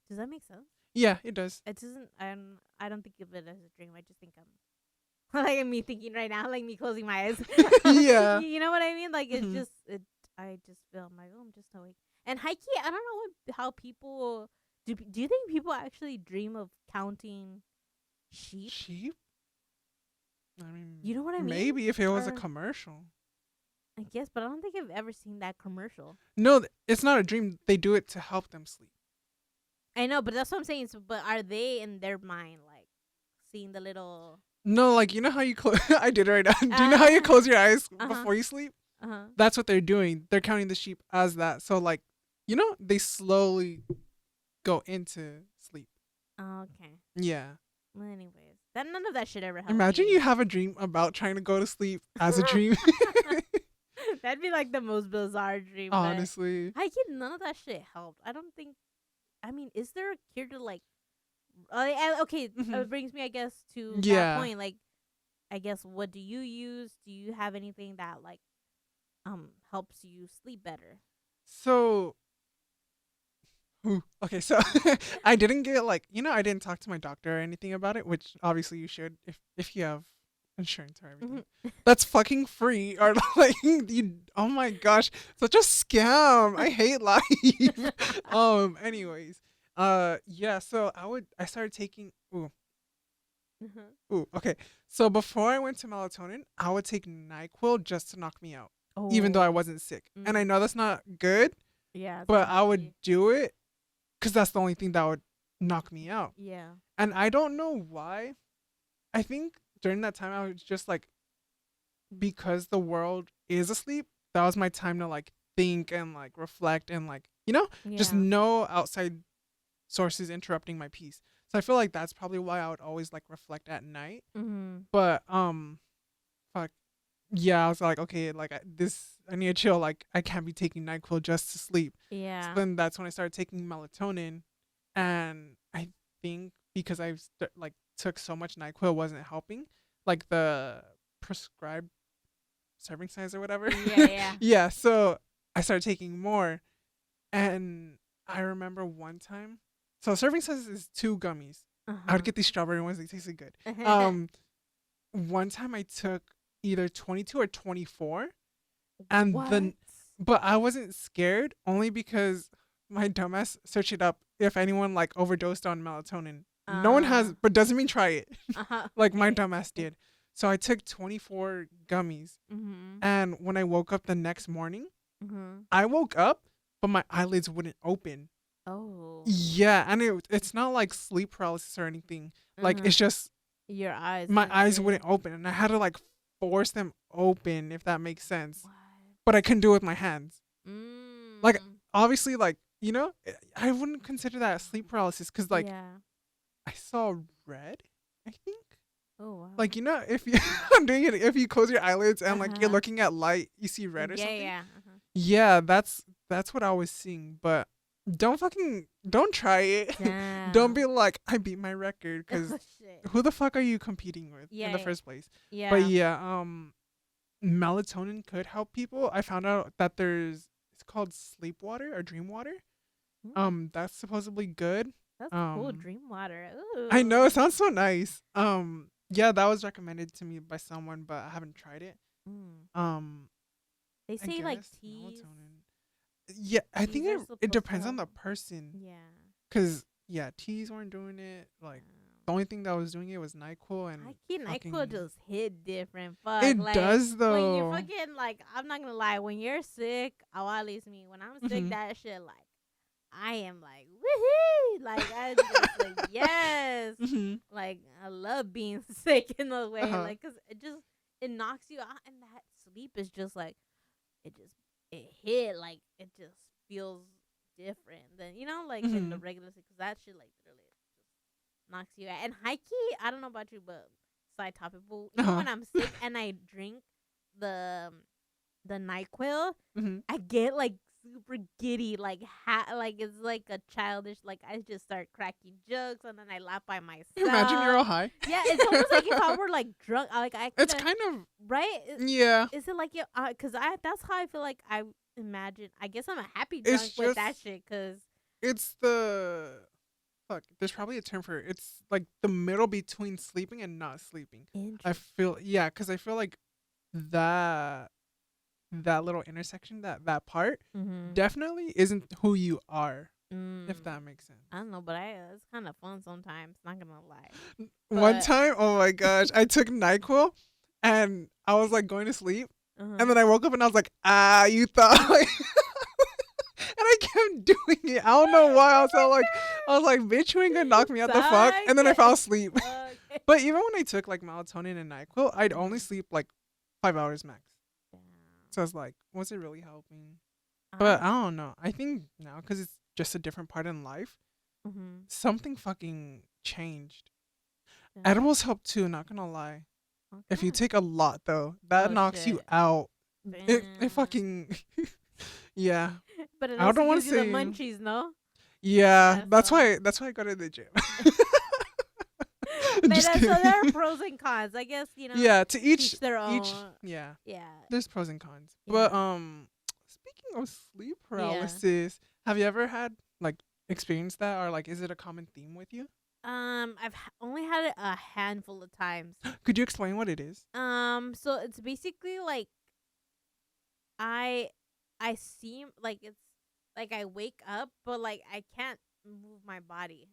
Does that make sense? Yeah, it does. It doesn't. I don't think of it as a dream. I just think I'm like me thinking right now, like me closing my eyes. Yeah. You know what I mean? Like, it's Mhm. just it. I just feel I'm like, oh, I'm just awake. And high key, I don't know how people do. Do you think people actually dream of counting sheep? Sheep? I mean, You know what I mean? maybe if it was a Or commercial. I guess, but I don't think I've ever seen that commercial. No, it's not a dream. They do it to help them sleep. I know, but that's what I'm saying. So, but are they in their mind like seeing the little? No, like you know how you close. I did it right now. Do you know how you close your eyes Uh-huh. before you sleep? Uh-huh. That's what they're doing. They're counting the sheep as that. So like, you know, they slowly go into sleep. Oh, okay. Yeah. Well, anyways, that none of that shit ever helped. Imagine me. you have a dream about trying to go to sleep as a dream. That'd be like the most bizarre dream. but Honestly. I get none of that shit helped. I don't think. I mean, is there a cure to like? Okay, Mhm. it brings me, I guess, to Yeah. that point. Like, I guess, what do you use? Do you have anything that like, helps you sleep better? So ooh, okay, so I didn't get like I didn't talk to my doctor or anything about it, which obviously you should if you have insurance or everything. That's fucking free. Or like you oh my gosh, such a scam. I hate life. Anyways. Yeah, so I started taking ooh, okay. So before I went to melatonin, I would take NyQuil just to knock me out, even though I wasn't sick. And I know that's not good, Yeah, it's but I would unhealthy. do it because that's the only thing that would knock me out. Yeah. And I don't know why. I think during that time I was just like, because the world is asleep, that was my time to like think and like reflect and like, just Yeah. no outside sources interrupting my peace. So I feel like that's probably why I would always like reflect at night. Mm-hmm. But fuck. Yeah, I was like, okay, like I need to chill. Like I can't be taking NyQuil just to sleep. Yeah. So then that's when I started taking melatonin, and I think because like took so much NyQuil wasn't helping, like the prescribed serving size or whatever. Yeah. Yeah. So I started taking more, and I remember one time. So serving size is 2 gummies. I would get these strawberry ones; they tasted good. One time I took either 22 or 24, and what? but I wasn't scared only because my dumbass searched it up if anyone like overdosed on melatonin. No one has, but doesn't mean try it. Like my dumbass did. So I took 24 gummies, Mm-hmm. and when I woke up the next morning, Mm-hmm. I woke up, but my eyelids wouldn't open. Oh. Yeah, and it's not like sleep paralysis or anything. Like it's just Your eyes. my were eyes shut. wouldn't open, and I had to like force them open, if that makes sense. What? But I couldn't do it with my hands. Mm. Like, obviously, like I wouldn't consider that sleep paralysis because like Yeah. I saw red. I think Oh wow. like if you I'm doing it if you close your eyelids and like you're Uh-huh. looking at light, you see red or yeah, something. yeah. Yeah, that's what I was seeing. But don't try it. Damn. Don't be like I beat my record because Oh, shit. who the fuck are you competing with in the Yeah. first place? Yeah. But yeah, melatonin could help people. I found out that it's called sleep water or dream water. That's supposedly good. That's cool. um, Dream water. Ooh. I know, it sounds so nice. Yeah, that was recommended to me by someone, but I haven't tried it. Mm. They I say like guess teas. Yeah, I teas think are it supposed to depends on the help. person. Yeah. Cause yeah, teas weren't doing it. Like the only thing that was doing it was NyQuil and I keep fucking- NyQuil just hit different. Fuck. It like, does When though. you're fucking like, I'm not gonna lie. When you're sick, oh, at least me. When I'm sick, Mhm. that shit like, I am like woohoo. Like I just like yes. Mhm. Like I love being sick in a way. Uh-huh. Like 'cause it knocks you out, and that sleep is just like it hit like it just feels different than like in the Mhm. regular sleep. 'Cause that shit like literally just knocks you out. And high key, I don't know about you, but side topic, but even when I'm sick and I drink the NyQuil, Mhm. I get like super giddy, like like it's like a childish, like I just start cracking jokes and then I laugh by myself. Imagine you're all high. Yeah, it's almost like if I were like drunk. Like I. It's coulda- kind of right. yeah. Is it like Cause that's how I feel like I imagine. I guess I'm a happy It's drunk with that just- shit. Cause It's the fuck. There's probably a term for it. It's like the middle between sleeping and not sleeping. I feel because I feel like that little intersection, that part Mm-hmm. definitely isn't who you are, if that makes sense. I don't know, but it's kind of fun sometimes. Not gonna lie. One But- time, oh my gosh, I took NyQuil and I was like going to sleep And then I woke up and I was like, you thought like and I kept doing it. I don't know why. I was like, bitch, you ain't gonna knock me out the fuck. And then I fell asleep. Okay. But even when I took like melatonin and NyQuil, I'd only sleep like 5 hours max. So I was like, was it really helping? But I don't know. I think now, because it's just a different part in life, something fucking changed. Edibles help too, not gonna lie. If you take a lot though, that knocks you out. It fucking yeah. But it I also don't wanna gives you the say- munchies, no? Yeah, Yeah, that's so- why I go to the gym. But Just so kidding. there are pros and cons. I guess, Yeah, to each their own. yeah. Yeah. There's pros and cons. Yeah. But speaking of sleep paralysis, have you ever had like experienced that, or like is it a common theme with you? Only had it a handful of times. Could you explain what it is? So it's basically like I seem like it's like I wake up, but like I can't move my body.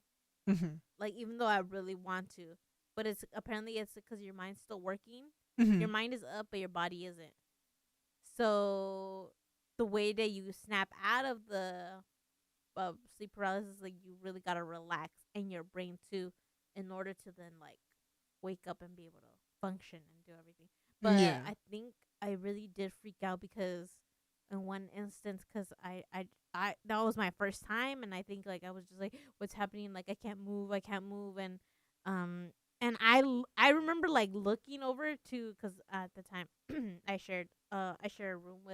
Mhm. Like even though I really want to, but it's apparently it's because your mind's still working. Your Mhm. mind is up, but your body isn't. So the way that you snap out of the sleep paralysis, like you really gotta relax and your brain too, in order to then like wake up and be able to function and do everything. But Yeah. I think I really did freak out because in one instance, because I that was my first time, and I think like I was just like, what's happening? Like I can't move, and I remember like looking over to, because at the time I shared a room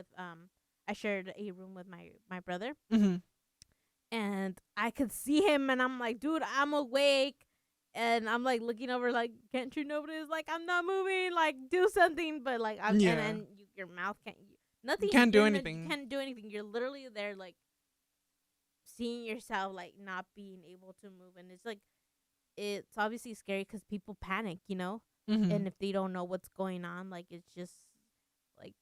with my brother, Mhm. and I could see him, and I'm like, dude, I'm awake. And I'm like looking over, like, can't you notice? Like, I'm not moving. Like, do something. But like, Yeah. and your mouth can't. Nothing. Can't do you're anything. You can't do anything. You're literally there, like, seeing yourself, like, not being able to move, and it's like, it's obviously scary because people panic, Mhm. and if they don't know what's going on, like, it's just like,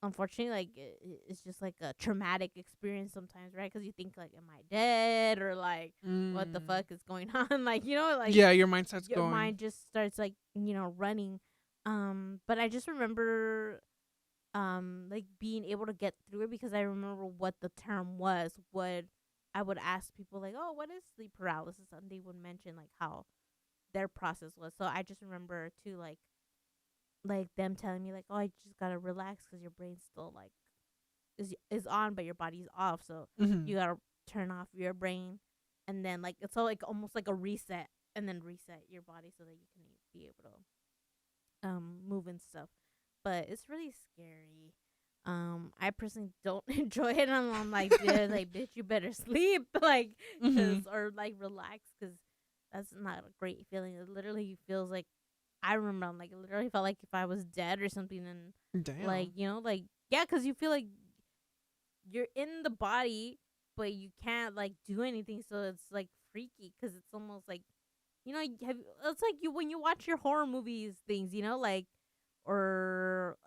unfortunately, like it's just like a traumatic experience sometimes, right? Because you think like, am I dead, or like what the fuck is going on? Like, like Yeah, your mind starts your going. mind just starts like running. But I just remember like being able to get through it because I remember what the term was. What I would ask people like, oh, what is sleep paralysis? And they would mention like how their process was. So I just remember too, like them telling me like, oh, I just gotta relax because your brain's still like is on, but your body's off. So Mhm. you gotta turn off your brain, and then like it's all like almost like a reset, and then reset your body so that you can be able to move and stuff. But it's really scary. I personally don't enjoy it. And I'm like, dude, like, bitch, you better sleep, like, Mhm. or like relax, because that's not a great feeling. It literally feels like, I remember, I'm like, it literally felt like if I was dead or something, and Damn. like, like, yeah, because you feel like you're in the body, but you can't like do anything. So it's like freaky because it's almost like, it's like you when you watch your horror movies things, like, or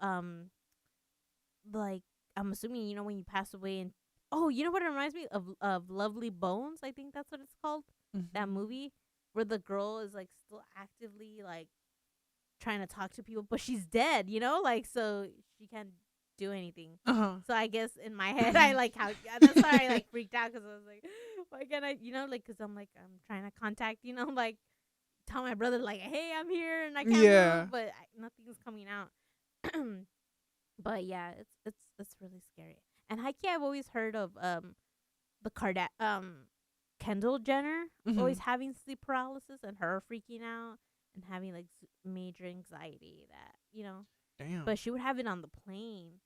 like, I'm assuming when you pass away, and oh, you know what it reminds me of Lovely Bones, I think that's what it's called, that Mhm. movie where the girl is like still actively like trying to talk to people, but she's dead, like, so she can't do anything. Uh-huh. So I guess in my head, I like how that's why I like freaked out, because I was like, why can't I, like, because I'm like, I'm trying to contact, like, tell my brother like, hey, I'm here and I can't Yeah. move, but nothing's coming out. But yeah, it's really scary. And Heike, I've always heard of the Kendall Jenner always Mhm. having sleep paralysis and her freaking out and having like major anxiety, that Damn. but she would have it on the plane,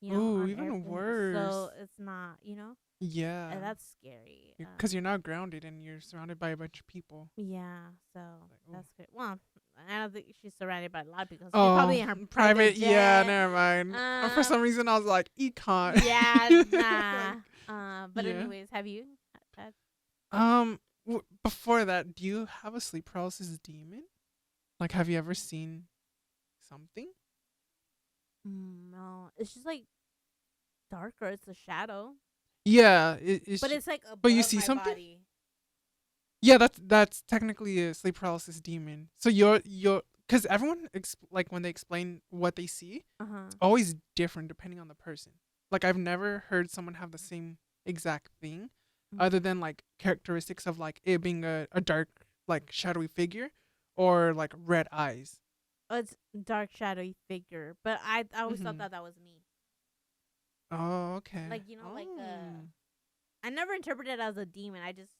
Ooh, on even airplanes. worse. So it's not, Yeah. and that's scary. Because you're not grounded and you're surrounded by a bunch of people. Yeah, so ooh. that's good. Well, I don't think she's surrounded by a lot of people. She's Oh, probably in her private. Yeah, jet. never mind. For some reason, I was like, econ. Yeah, nah. But Yeah. anyways, have you had? Before that, do you have a sleep paralysis demon? Like, have you ever seen something? No, it's just like darker. It's a shadow, Yeah, it's. but it's like above but you see my something? body. Yeah, that's technically a sleep paralysis demon. So you're because everyone like when they explain what they see, Uh-huh. it's always different depending on the person. Like I've never heard someone have the same exact thing, other than like characteristics of like it being a dark like shadowy figure, or like red eyes. Oh, it's dark shadowy figure, but I always thought Mm-hmm. that was me. Oh, okay. Like, you know, like Oh. I never interpreted it as a demon. I just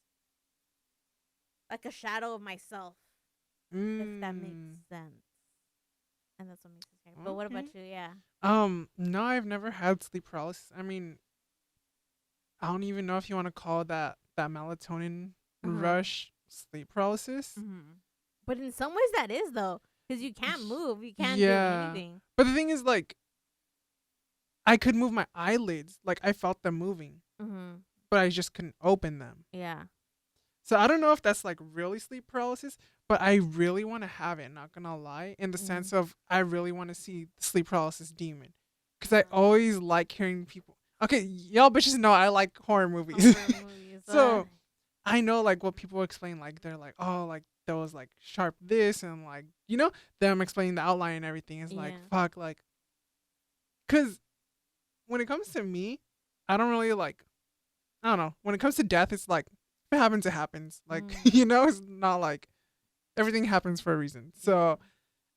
like a shadow of myself, if that makes Mm. sense. And that's what makes it scary. But what Okay. about you? Yeah. No, I've never had sleep paralysis. I mean, I don't even know if you want to call that melatonin Uh-huh. rush sleep paralysis. Mhm. But in some ways that is though, cuz you can't Y- move, you can't do Yeah. anything. But the thing is like I could move my eyelids, like I felt them moving, Mhm. but I just couldn't open them. Yeah. So I don't know if that's like really sleep paralysis, but I really want to have it, not gonna lie, in the Mhm. sense of I really want to see the sleep paralysis demon. Cuz I Uh-huh. always like hearing people. Okay, y'all bitches know I like horror movies. Horror movies. So I know like what people explain, like they're like, oh, like there was like sharp this and like them explaining the outline and everything is like Yeah. fuck, like because when it comes to me, I don't really like, I don't know, when it comes to death, it's like if it happens, it happens. Like Mm. it's not like everything happens for a reason. Yeah. So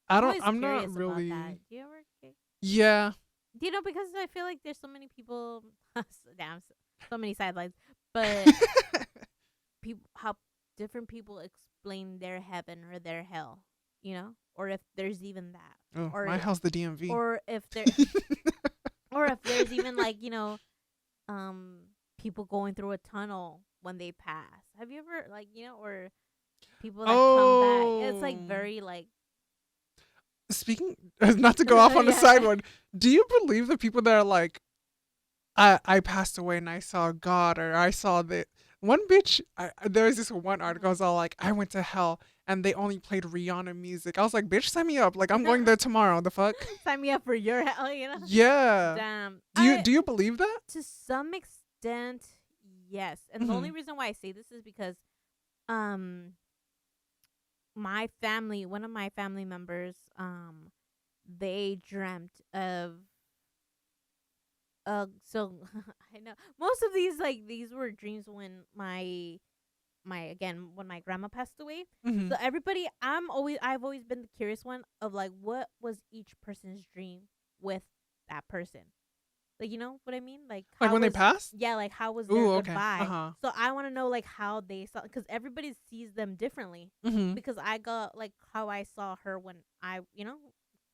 I I'm don't, always I'm not curious about that. really, Do you ever yeah. do you know, because I feel like there's so many people damn, so many sidelines, but people, how different people explain their heaven or their hell, you know, or if there's even that, Oh, or my house, the DMV. or if there or if there's even like, you know, um people going through a tunnel when they pass. Have you ever, like, you know, or people that come back? It's like Oh, very like speaking, not to go off on a side yeah. one, do you believe the people that are like, I passed away and I saw God, or I saw the one bitch. There was this one article. I was all like, I went to hell and they only played Rihanna music. I was like, bitch, sign me up. Like I'm going there tomorrow. The fuck? Sign me up for your hell, you know. Yeah. Damn. Do you believe that? To some extent, yes. And the Mm-hmm. only reason why I say this is because um my family, one of my family members, they dreamt of so I know most of these, like, these were dreams when my again, when my grandma passed away. Mm-hmm. So everybody, I've always been the curious one of like what was each person's dream with that person. Like, you know what I mean? Like Like how when they was, pass? yeah, like how was their Ooh, okay. Uh goodbye? huh. So I want to know like how they saw, cuz everybody sees them differently. Mm-hmm. Because I got like how I saw her when I, you know,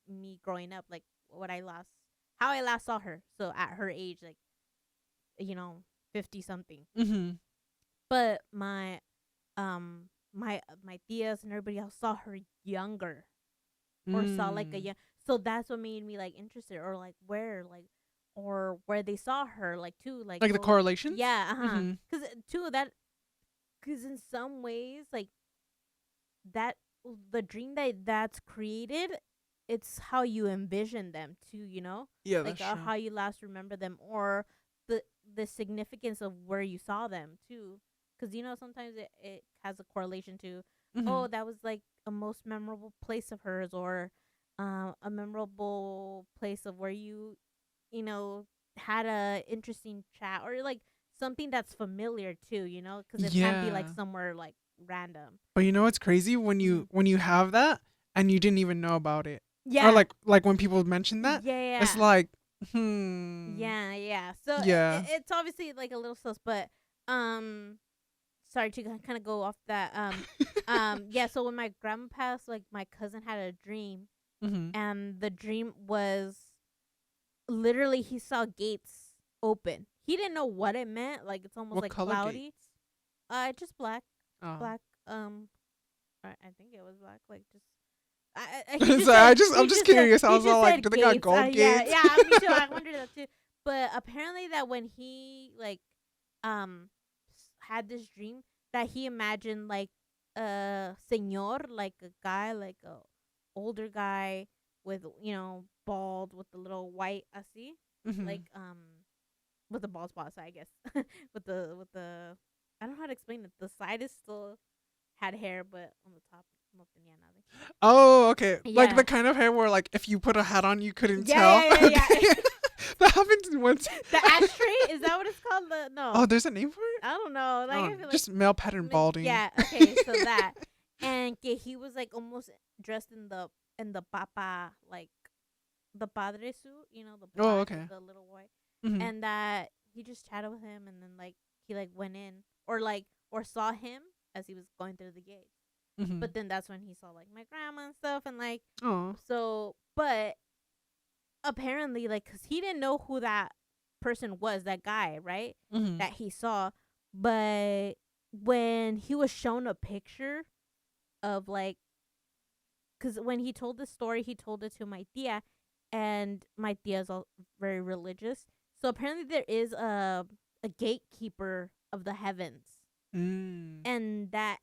me growing up, like what I last how I last saw her. So at her age, like, you know, 50 something. Mm-hmm. But my tias and everybody else saw her younger, or saw like a Mm. young. So that's what made me like interested, or like where, like, or where they saw her, like, too, like, Like the oh correlations? yeah, Mm-hmm. because too that, because in some ways, like, that the dream that's created, it's how you envision them too, you know, Yeah, like, that's true. how you last remember them, or the significance of where you saw them too, because, you know, sometimes it has a correlation to, Mm-hmm. oh, that was like a most memorable place of hers, or a memorable place of where you know, had a interesting chat, or like something that's familiar too, you know, because it can be like Yeah. somewhere like random. But you know what's crazy when Mhm. you have that and you didn't even know about it, or Yeah. like when people mention that, it's Yeah. like, Yeah. So yeah. it's obviously like a little sus, but um, sorry to kind of go off that. Yeah. So when my grandma passed, like, my cousin had a dream, Mm-hmm. and the dream was literally he saw gates open. He didn't know what it meant. Like, it's almost What like color cloudy. gates? Just black, Oh. black. I think it was black. Like, just he just So said I'm just curious. I he was all just like, said do they got gates. gold Yeah, gates? yeah, me too. I wondered that too. But apparently that when he, like, um had this dream, that he imagined like a señor, like a guy, like a older guy with, you know, bald, with the little white así, Mm-hmm. like, with the bald spots, I guess. with the I don't know how to explain it. The side is still had hair, but on the top no tenía nada. Oh, okay. Like Yeah. the kind of hair where like if you put a hat on, you couldn't Yeah, tell. yeah, yeah, yeah. Okay. That happened once. The ashtray, is that what it's called? No. Oh, there's a name for it? I don't know. Like, Oh, I feel just male pattern balding. Yeah. Okay. So that, and he was like almost dressed in the papa, like the padre suit. You know, the black, Oh, okay. the little boy, Mhm. and that he just chatted with him, and then like he like went in or saw him as he was going through the gate. Mhm. But then that's when he saw like my grandma and stuff, and like Oh. so. But apparently, like, cause he didn't know who that person was, that guy, right? Mhm. That he saw. But when he was shown a picture of like, cause when he told the story, he told it to my tia, and my tia is all very religious. So apparently, there is a gatekeeper of the heavens. Mm.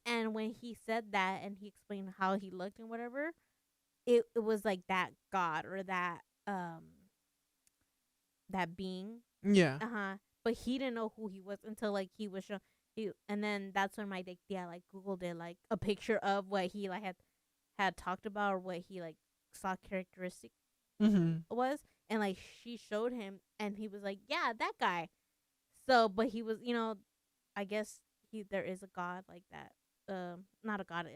And when he said that and he explained how he looked and whatever, it was like that god or that being. Yeah. But he didn't know who he was until like he was shown. And then that's when my tia like googled it, like a picture of what he like had talked about or what he like saw characteristic Mhm. was, and like she showed him and he was like, yeah, that guy. So but he was, I guess there is a god like that, not a god,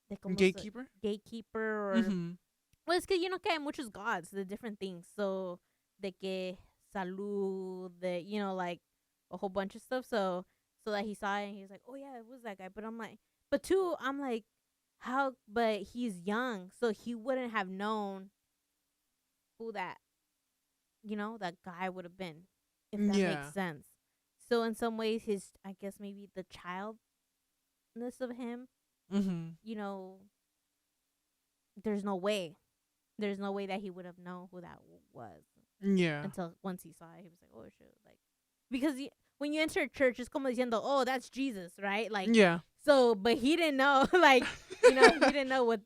de como Gatekeeper? gatekeeper, or Mhm. well, it's que que hay muchos gods, the different things. So de que salud, like a whole bunch of stuff. So that he saw it and he was like, oh yeah, it was that guy. But I'm like, how? But he's young, so he wouldn't have known who that that guy would have been, if that Yeah. makes sense. So in some ways, I guess maybe the childness of him, Mhm. there's no way. There's no way that he would have known who that was Yeah. until once he saw it. He was like, oh shit. Like, because when you enter a church, it's como diciendo, oh, that's Jesus, right? Like, Yeah. so, but he didn't know, like, he didn't know what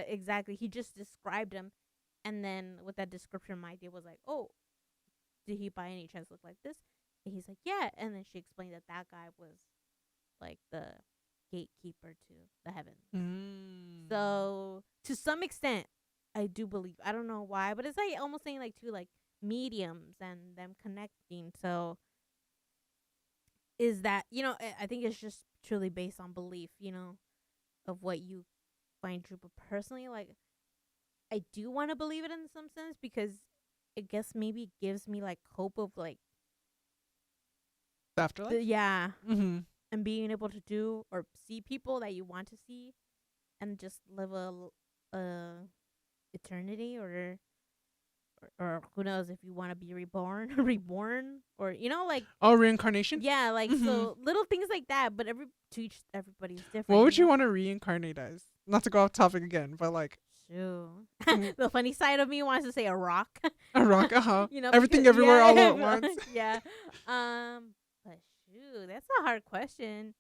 exactly. He just described him. And then with that description, my idea was like, oh, did he by any chance look like this? And he's like, yeah. And then she explained that guy was like the gatekeeper to the heavens. Mm. So to some extent, I do believe. I don't know why, but it's like almost saying like two like mediums and them connecting. So is that I think it's just truly based on belief, of what you find true. But personally, like, I do want to believe it in some sense because I guess maybe it gives me like hope of like Afterlife? yeah, Mhm. and being able to do or see people that you want to see and just live a eternity, or who knows if you want to be reborn, or like Oh, reincarnation? yeah, like Mhm. so little things like that. But everybody's different. What would you want to reincarnate as? Not to go off topic again, but like Shoot. Mm. The funny side of me wants to say a rock. a rock, everything because- everywhere all yeah, at once. Yeah. But shoot, that's a hard question.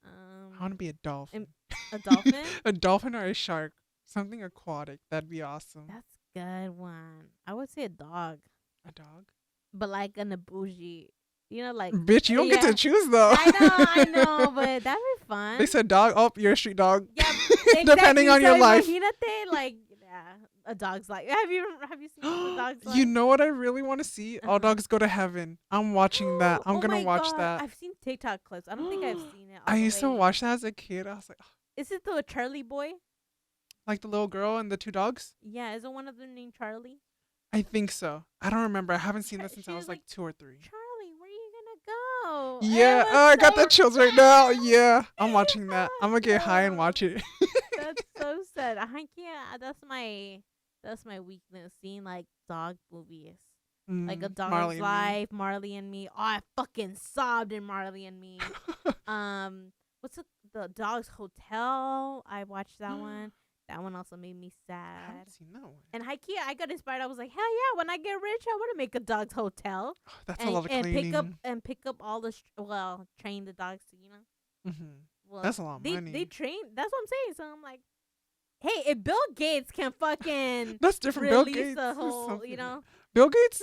I want to be a dolphin. A dolphin? A dolphin or a shark. Something aquatic. That'd be awesome. That's a good one. I would say a dog, A dog? but like in a bougie. Like Bitch, you don't get yeah. to choose though. I know, but that'd be fun. They said dog. Oh, you're a street dog. Yeah, Depending on so your life. Imagínate, like, yeah, a dog's life. Have you seen a dog's life? You know what I really want to see? All Uh-huh. dogs go to heaven. I'm watching that. I'm Oh gonna my watch God. that. I've seen TikTok clips. I don't think I've seen it. I all the used to way. watch that as a kid. I was like, Is it the Charlie boy? like the little girl and the two dogs? Yeah, isn't one of them named Charlie? I think so. I don't remember. I haven't seen this since She I was was like 2 or 3. Charlie, where are you gonna go? Yeah. It was Oh, I got so the chills right now. sad. Yeah. I'm watching that. I'm gonna get high and Oh, watch it. That's so sad. I can't. That's my weakness. Seeing like dog movies, like A Dog's Marley and Me. Life, Marley and Me. Oh, I fucking sobbed in Marley and Me. What's the Dog's Hotel? I watched that one. That one also made me I sad. haven't seen that one. And Ikea, I got inspired. I was like, hell yeah! When I get rich, I want to make a dog's hotel Oh, that's a and lot of and cleaning. pick up all the train the dogs to Mhm. Well, That's a lot of they money. train. That's what I'm saying. So I'm like, hey, if Bill Gates can fucking That's different. Bill release Gates the is whole, something. Bill Gates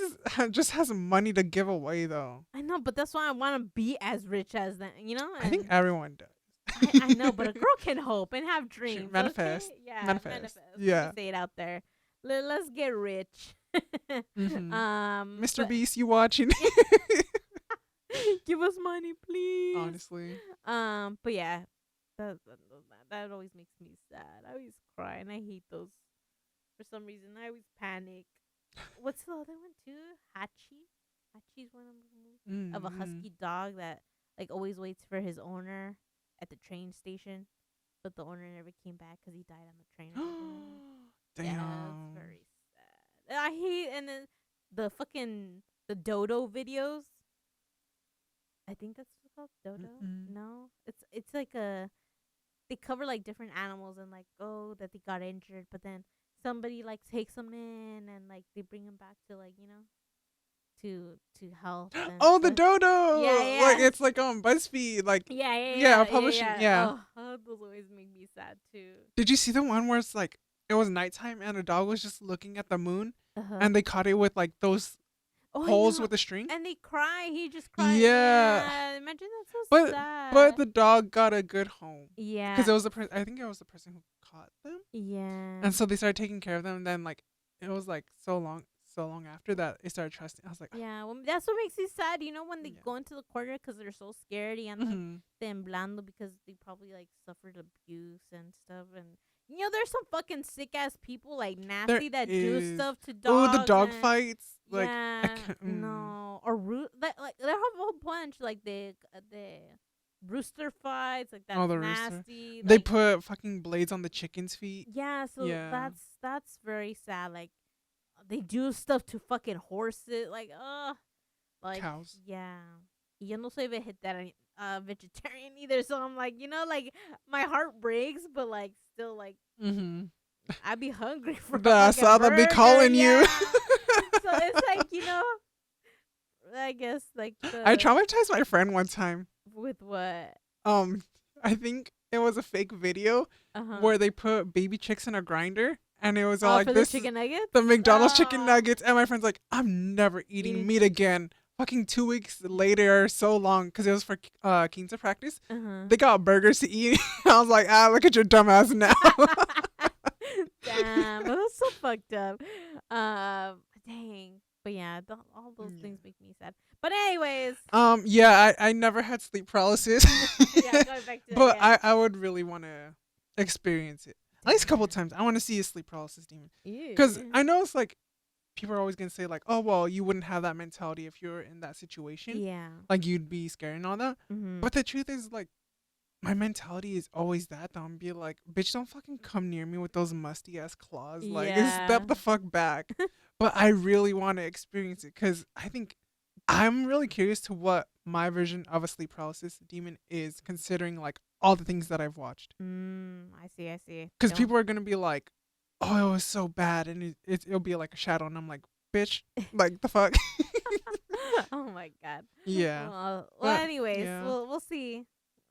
just has money to give away though. I know, but that's why I want to be as rich as them. I think everyone does. I know, but a girl can hope and have dreams. manifest. Okay? Yeah, Manifest. Let Yeah. me say it out there. Let's get rich. Mr. But Beast, you watching? give us money, please. Honestly. But yeah, that always makes me sad. I always cry, and I hate those. For some reason, I always panic. What's the other one too? Hachi. Hachi's one of a husky dog that like always waits for his owner at the train station, but the owner never came back because he died on the train. Or something. Damn. Yeah, it's very sad. I hate and then the dodo videos. I think that's what's called dodo. No, it's like they cover like different animals and like that they got injured, but then somebody like takes them in and like they bring them back to like to health. And Oh, the stuff. dodo. Yeah. Like it's like on BuzzFeed. Like Yeah, publishing. Yeah. Oh, those always make me sad too. Did you see the one where it's like it was nighttime and a dog was just looking at the moon Uh-huh. and they caught it with like those holes with a string? And they cry. He just cried. Yeah. Imagine that's so sad. But the dog got a good home. Yeah. Because it was I think it was the person who caught them. Yeah. And so they started taking care of them. And then like it was like so long after that they started trusting. I was like, yeah, well, that's what makes me sad. You know, when they Yeah. go into the corner because they're so scared and temblando because they probably like suffered abuse and stuff. And you know, there's some fucking sick ass people like nasty that do is. stuff to Oh, dogs. the dog and- fights. Like yeah, no, or like they have a whole bunch like the rooster fights like that's the rooster. nasty. They like, put fucking blades on the chicken's feet. yeah, so Yeah. that's very sad. Like they do stuff to fucking horses, like like Cows. yeah. Yo no soy vegetarian either, so I'm like, you know, like my heart breaks, but like still like I'd be hungry for The a fucking asada be burger, calling you. yeah. So it's like, you know, I guess like I traumatized my friend one time. with what? I think it was a fake video Uh-huh. where they put baby chicks in a grinder and it was all like for this the chicken nuggets? the McDonald's chicken Oh. nuggets, and my friend's like, I'm never eating Eating meat again. Fucking 2 weeks later, so long, because it was for Quinta practice. Uh-huh. They got burgers to eat. I was like, look at your dumb ass now. Damn, that was so fucked up. Dang. But yeah, all those things make me sad. But anyways, yeah, I never had sleep paralysis. yeah, going back to But yeah. I would really want to experience it at least a couple times. I want to see a sleep paralysis demon, because Ew. I know it's like people are always gonna say like, oh well, you wouldn't have that mentality if you were in that situation. Yeah. Like you'd be scared and all that. Mm-hmm. But the truth is, like, my mentality is always that. I'm be like, bitch, don't fucking come near me with those musty ass claws. Like, Yeah. step the fuck back. But I really want to experience it because I think I'm really curious to what my version of a sleep paralysis demon is, considering like all the things that I've watched. I see. Because Don't- people are gonna be like, oh, it was so bad, and it'll be like a shadow, and I'm like, bitch, like the fuck. Oh my god. Yeah. Well, But, anyways, yeah. we'll see.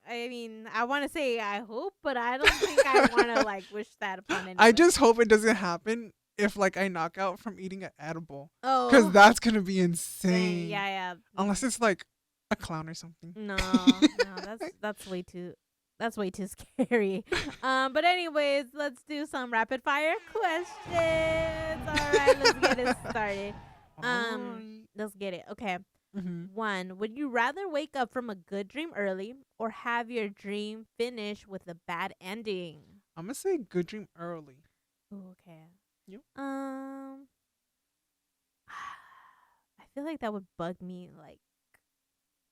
I mean, I want to say I hope, but I don't think I want to like wish that upon anyone. I just hope it doesn't happen if like I knock out from eating an edible, oh, because that's gonna be dang, insane. yeah. Unless it's like a clown or something. No, that's way too scary. But anyways, let's do some rapid fire questions. All right, let's get it started. Let's get it. Okay. Mm-hmm. 1, would you rather wake up from a good dream early or have your dream finish with a bad ending? I'm gonna say good dream early. Ooh, okay. You? I feel like that would bug me, like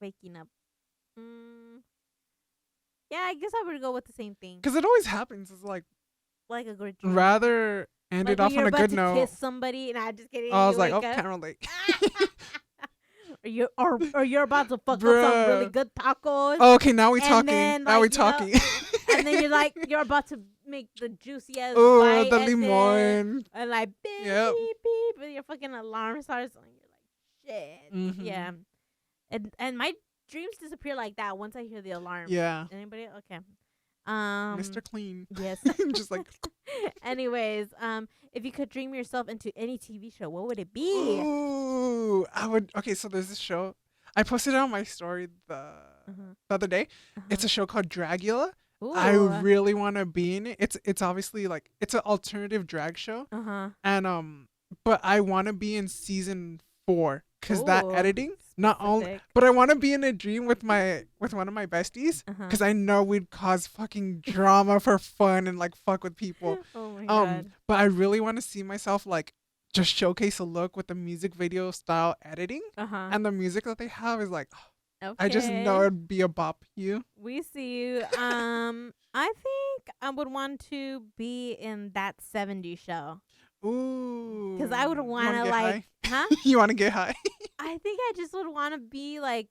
waking up. Yeah, I guess I would go with the same thing. Because it always happens. It's like Like a good dream. rather end like it when off you're on a about good to note. kiss somebody, and I just kidding. I was you like, wake oh, up. can't relate. or you're about to fuck up some really Bruh. good tacos. Oh, okay, now we And talking. then, Now we like, you know, talking. And then you're about to make the juiciest Oh, bite, the and then- limon. and like beep Yep. beep beep, and your fucking alarm starts, and you're like, shit, Mhm. yeah. And my dreams disappear like that once I hear the alarm. Yeah. Anybody? Okay. Mr. Clean. Yes. Just like, Anyways, if you could dream yourself into any TV show, what would it be? ooh, I would. Okay, so there's this show. I posted it on my story the other day. It's a show called Dragula. Ooh. I really want to be in it. It's obviously like it's an alternative drag show. And but I want to be in season 4 because that editing not only, but I want to be in a dream with one of my besties because I know we'd cause fucking drama for fun and like fuck with people. Oh my god. But I really want to see myself like just showcase a look with the music video style editing and the music that they have is like. Okay. I just know it'd be a bop. You? We see you. I think I would want to be in that 70s show. Ooh. Because I would want to like, huh? You want to get high? I think I just would want to be like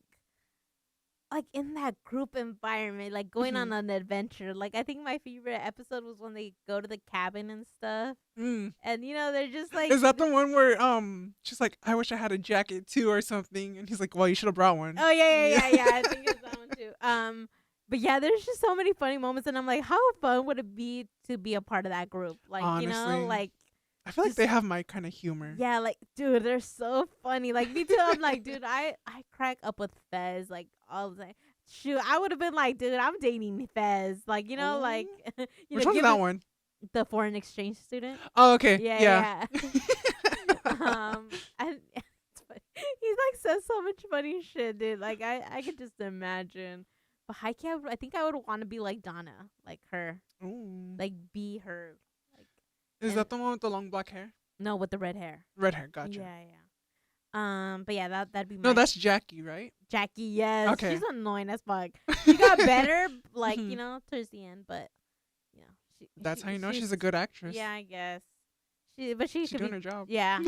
in that group environment, like going on an adventure. Like I think my favorite episode was when they go to the cabin and stuff. And you know, they're just like, is that the one where she's like, I wish I had a jacket too or something, and he's like, well, you should have brought one. Oh yeah. I think it's that one too. But yeah, there's just so many funny moments, and I'm like, how fun would it be to be a part of that group? Like, honestly, you know, like. I feel like they have my kind of humor. Yeah, like, dude, they're so funny. Like, me too. I'm like, dude, I crack up with Fez, like, all the time. Shoot, I would have been like, dude, I'm dating Fez. Like, you know, like. Which one's that one? The foreign exchange student. Oh, okay. Yeah. And it's funny. He's like says so much funny shit, dude. Like, I could just imagine. But I think I would want to be like Donna, like her. Ooh. Like, be her. Is that the one with the long black hair? No, with the red hair. Red hair, gotcha. Yeah. But yeah, that'd be. No, that's Jackie, right? Jackie, yes. Okay. She's annoying as fuck. She got better, like you know, towards the end, but you know, that's how you know she's a good actress. Yeah, I guess. She's doing her job. Yeah.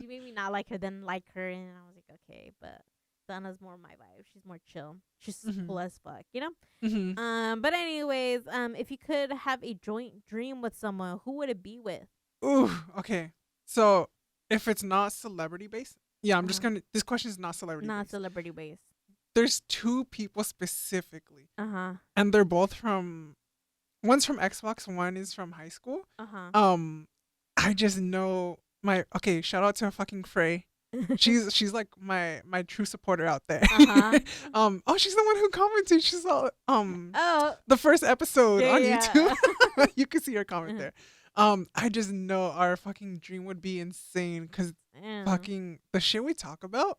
She made me not like her, then like her, and I was like, okay, but Donna's more my vibe. She's more chill. She's cool as fuck, you know. But anyways, if you could have a joint dream with someone, who would it be with? Ooh, okay. So if it's not celebrity based, yeah, I'm just gonna. This question is not celebrity. Not based. celebrity based. There's 2 people specifically, and they're both from. One's from Xbox. One is from high school. I just know shout out to fucking Frey. she's like my true supporter out there. She's the one who commented. She's all the first episode on YouTube. You can see her comment there. I just know our fucking dream would be insane because fucking the shit we talk about.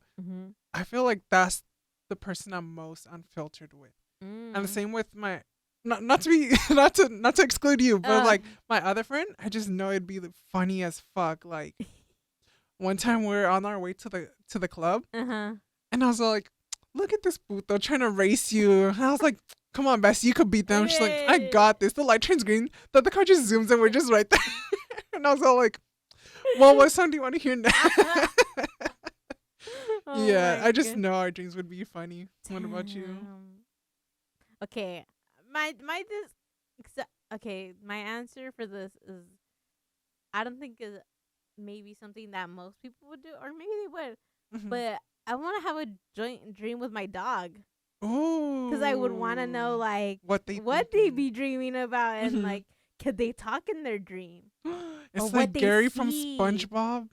I feel like that's the person I'm most unfiltered with. And the same with my not to be not to exclude you, but like my other friend, I just know it'd be funny as fuck. Like one time we're on our way to the club, and I was like, "Look at this puto trying to race you." And I was like, "Come on, Bessie, you could beat them." She's like, "I got this." The light turns green. The other car just zooms and we're just right there. And I was all like, "Well, what song do you want to hear now?" Yeah, I just know our dreams would be funny. What about you? Okay, my answer for this is, I don't think is maybe something that most people would do, or maybe they would, but I want to have a joint dream with my dog. Oh, because I would want to know like what they be dreaming about, and like could they talk in their dream? It's like Gary from SpongeBob.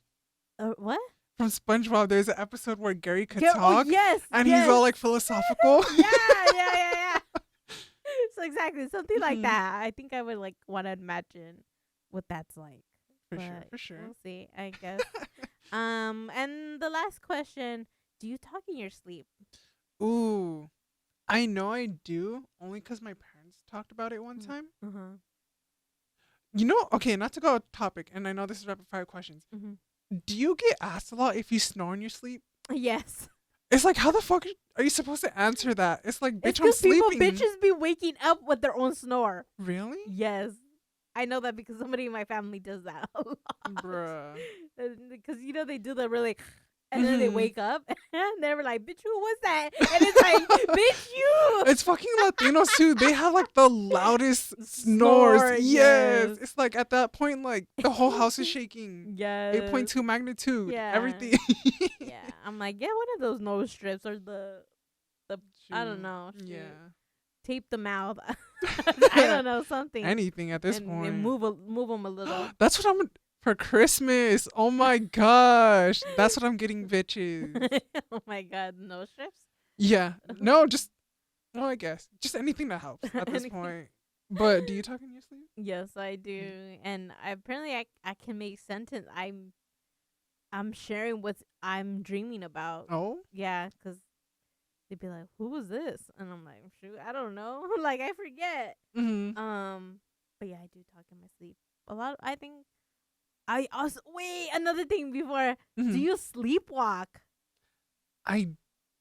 What? From SpongeBob, there's an episode where Gary could talk. Yes, and he's all like philosophical. Yeah. So exactly something like that. I think I would like want to imagine what that's like. For sure. We'll see, I guess. And the last question: do you talk in your sleep? Ooh, I know I do, only because my parents talked about it one time. You know, okay, not to go off topic, and I know this is rapid fire questions. Do you get asked a lot if you snore in your sleep? Yes. It's like, how the fuck are you supposed to answer that? It's like, bitch, I'm sleeping. Bitches be waking up with their own snore. Really? Yes. I know that because somebody in my family does that a lot. Bruh. Because, you know, they do the really... And then they wake up and they're like, bitch, who was that? And it's like, bitch, you. It's fucking Latinos too. They have like the loudest snores. Yes. It's like at that point, like the whole house is shaking. Yes. 8.2 magnitude. Yeah. Everything. Yeah. I'm like, get one of those nose strips or the I don't know. Yeah. Tape the mouth. I don't know, something. Anything at this point. And move them a little. That's what I'm for Christmas. Oh my gosh. That's what I'm getting, bitches. Oh my god, nose strips? Yeah. No, just Well, I guess just anything that helps at this Anything. point. But do you talk in your sleep? Yes, I do, and apparently I can make sentence. I'm sharing what I'm dreaming about. Oh. Yeah, 'cause they'd be like, "Who was this?" And I'm like, "Shoot, I don't know." Like I forget. Mm-hmm. But yeah, I do talk in my sleep. A lot. I think I also wait another thing before. Do Mm-hmm. you sleepwalk? I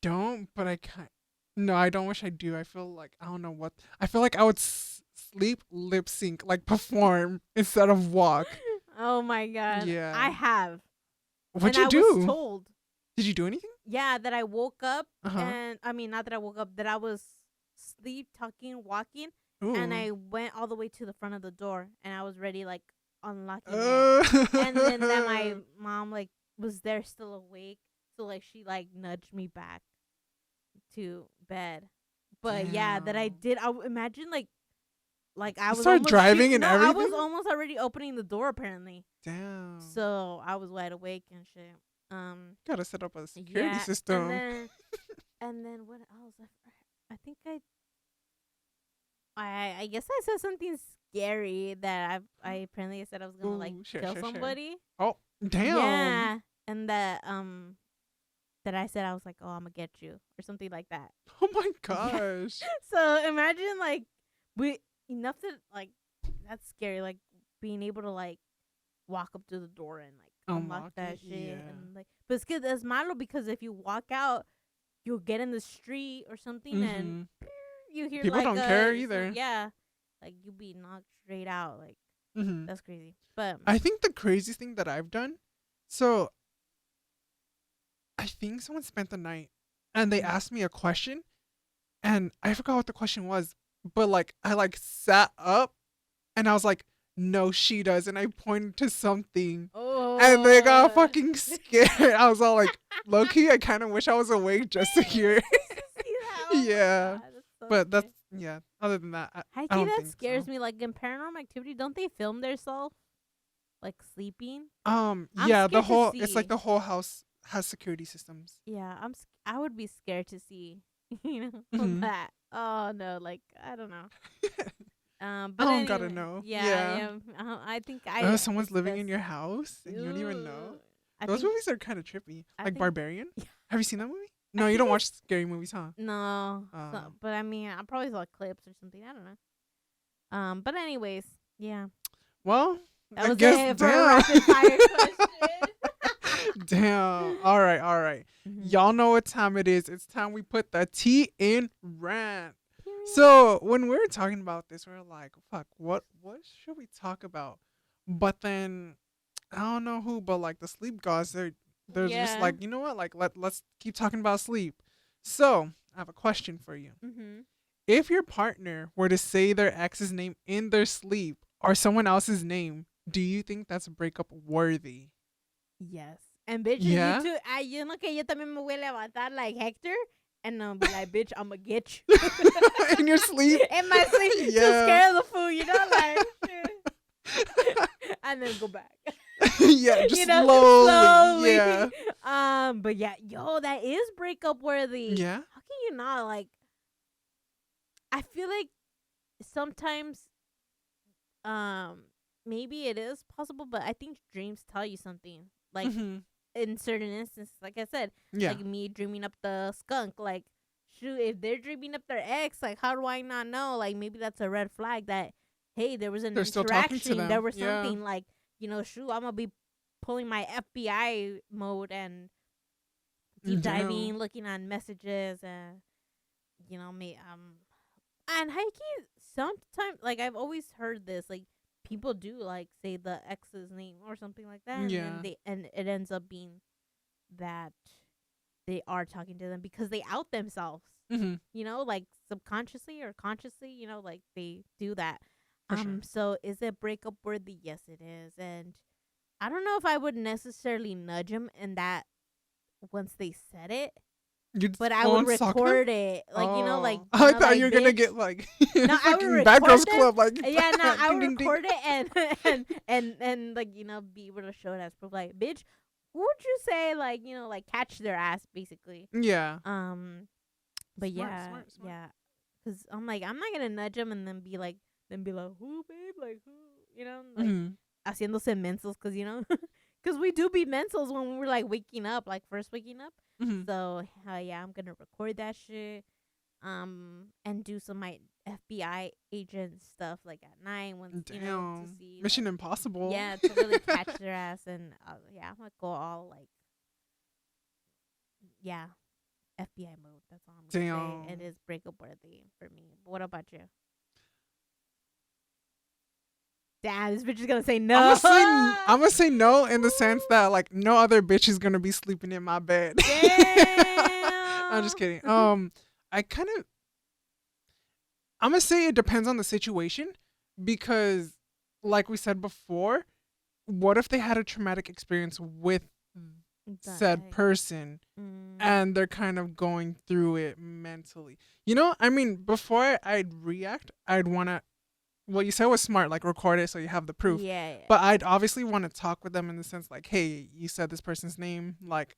don't, but I can't. No, I don't wish I do. I feel like I don't know what. I feel like I would sleep lip sync, like perform instead of walk. Oh my god. Yeah. I have. What'd and you I do? was told, Did you do anything? yeah, that I woke up Uh-huh. and I mean not that I woke up, that I was sleep talking, walking, Ooh. and I went all the way to the front of the door and I was ready like unlocking it. And then my mom like was there still awake, so like she like nudged me back to bed. But yeah, that I Damn. did. Imagine like I You was started almost driving and no, I was everything? almost already opening the door apparently. Damn. So I was wide awake and shit. Gotta set up a security Yeah, system. and then what else? I think I guess I said something scary that I apparently said I was gonna like Ooh, share, kill share, share. somebody. Oh, damn. Yeah, and that I said I was like, oh, I'm gonna get you or something like that. Oh my gosh. So imagine like we enough to like that's scary, like being able to like walk up to the door and like unlock Unlock that it, shit yeah. and like, but it's good. It's malo because if you walk out, you'll get in the street or something and Mhm. you hear People like don't care either. Yeah, like you be knocked straight out. Like Mhm. that's crazy. But I think the craziest thing that I've done. So I think someone spent the night and they asked me a question and I forgot what the question was, but like I like sat up and I was like, no, she does, and I pointed to something and they got fucking scared. I was all like, low key, I kind of wish I was awake just to hear it. Yeah. But that's yeah. Other than that, I don't that think scares so. me. Like in Paranormal Activity, don't they film themselves like sleeping? Yeah, scared the to whole it's like see. the whole house has security systems. Yeah, I would be scared to see, Mhm. that. Oh no, like I don't know. I But don't gotta anyway, know. yeah. I think Oh, someone's it's living best. in your house and you don't even know. Ew. I Those think movies are kind of trippy. I Like think Barbarian. Yeah. Have you seen that movie? I No, you think don't I watch scary movies, huh? no, Oh. but I mean, I probably saw clips or something. I don't know. But anyways, yeah, Well, that I was guess it for a damn. rapid fire question. Damn. All right, all right. Mhm. Y'all know what time it is. It's time we put the tea in rant. Period. So when we were talking about this, we were like, "Fuck, what should we talk about?" But then I don't know who, but like the sleep gods, they're just Yeah. like, you know what? Like let's keep talking about sleep. So I have a question for you. Mhm. If your partner were to say their ex's name in their sleep or someone else's name, do you think that's breakup worthy? Yes. And bitch, Yeah? you too. You know que yo también me voy a levantar like Hector, and I'll be like, bitch, I'ma get you. In your sleep? In my sleep, to Yeah. scare the fool, you know, like, shit. And then go back. Yeah, just You know, slowly. Yeah. But yeah, yo, that is breakup worthy. Yeah. How can you not like? I feel like sometimes, maybe it is possible, but I think dreams tell you something. Like Mhm. in certain instances, like I said, Yeah. like me dreaming up the skunk. Like, shoot, if they're dreaming up their ex, like, how do I not know? Like, maybe that's a red flag that, hey, there was an They're still talking to interaction. them. There was Yeah. something like, shoot, I'm gonna be pulling my FBI mode and deep diving, Damn. looking on messages, and me and hiking. Sometimes, like I've always heard this, like people do like say the ex's name or something like that, and Yeah. then it ends up being that they are talking to them because they out themselves. Mhm. Like subconsciously or consciously, like they do that. For sure. So is it breakup worthy? Yes, it is, and I don't know if I would necessarily nudge them in that once they said it, You'd but I full would on stalk them? record it, like like Oh. I thought like, you were gonna bitch. get like No, I would fucking Bad record Girls them. Club, like Yeah, no, I ding, would ding, ding. record it and like be able to show it as proof. Like, bitch, who would you say like catch their ass basically? Yeah. But Smart, yeah, smart, smart. yeah. Cause I'm like, I'm not gonna nudge him and then be like, who, babe, like who, like haciéndose mensos, cause cause we do be mensos when we're like waking up, like first waking up. So yeah, I'm gonna record that shit, and do some my FBI agent stuff like at night once to see Mission Impossible. Yeah, to really catch their ass, and yeah, I'm gonna go all like, yeah, FBI mode. That's all I'm gonna say. It is breakup worthy for me. But what about you? Damn, this bitch is gonna say no. I'm gonna say no in the sense that like no other bitch is gonna be sleeping in my bed. Damn. I'm just kidding. I'm gonna say it depends on the situation, because like we said before, what if they had a traumatic experience with said person and they're kind of going through it mentally? I mean, before I'd react, I'd want to, what you said was smart, like record it so you have the proof. Yeah. But I'd obviously want to talk with them in the sense like, hey, you said this person's name, like,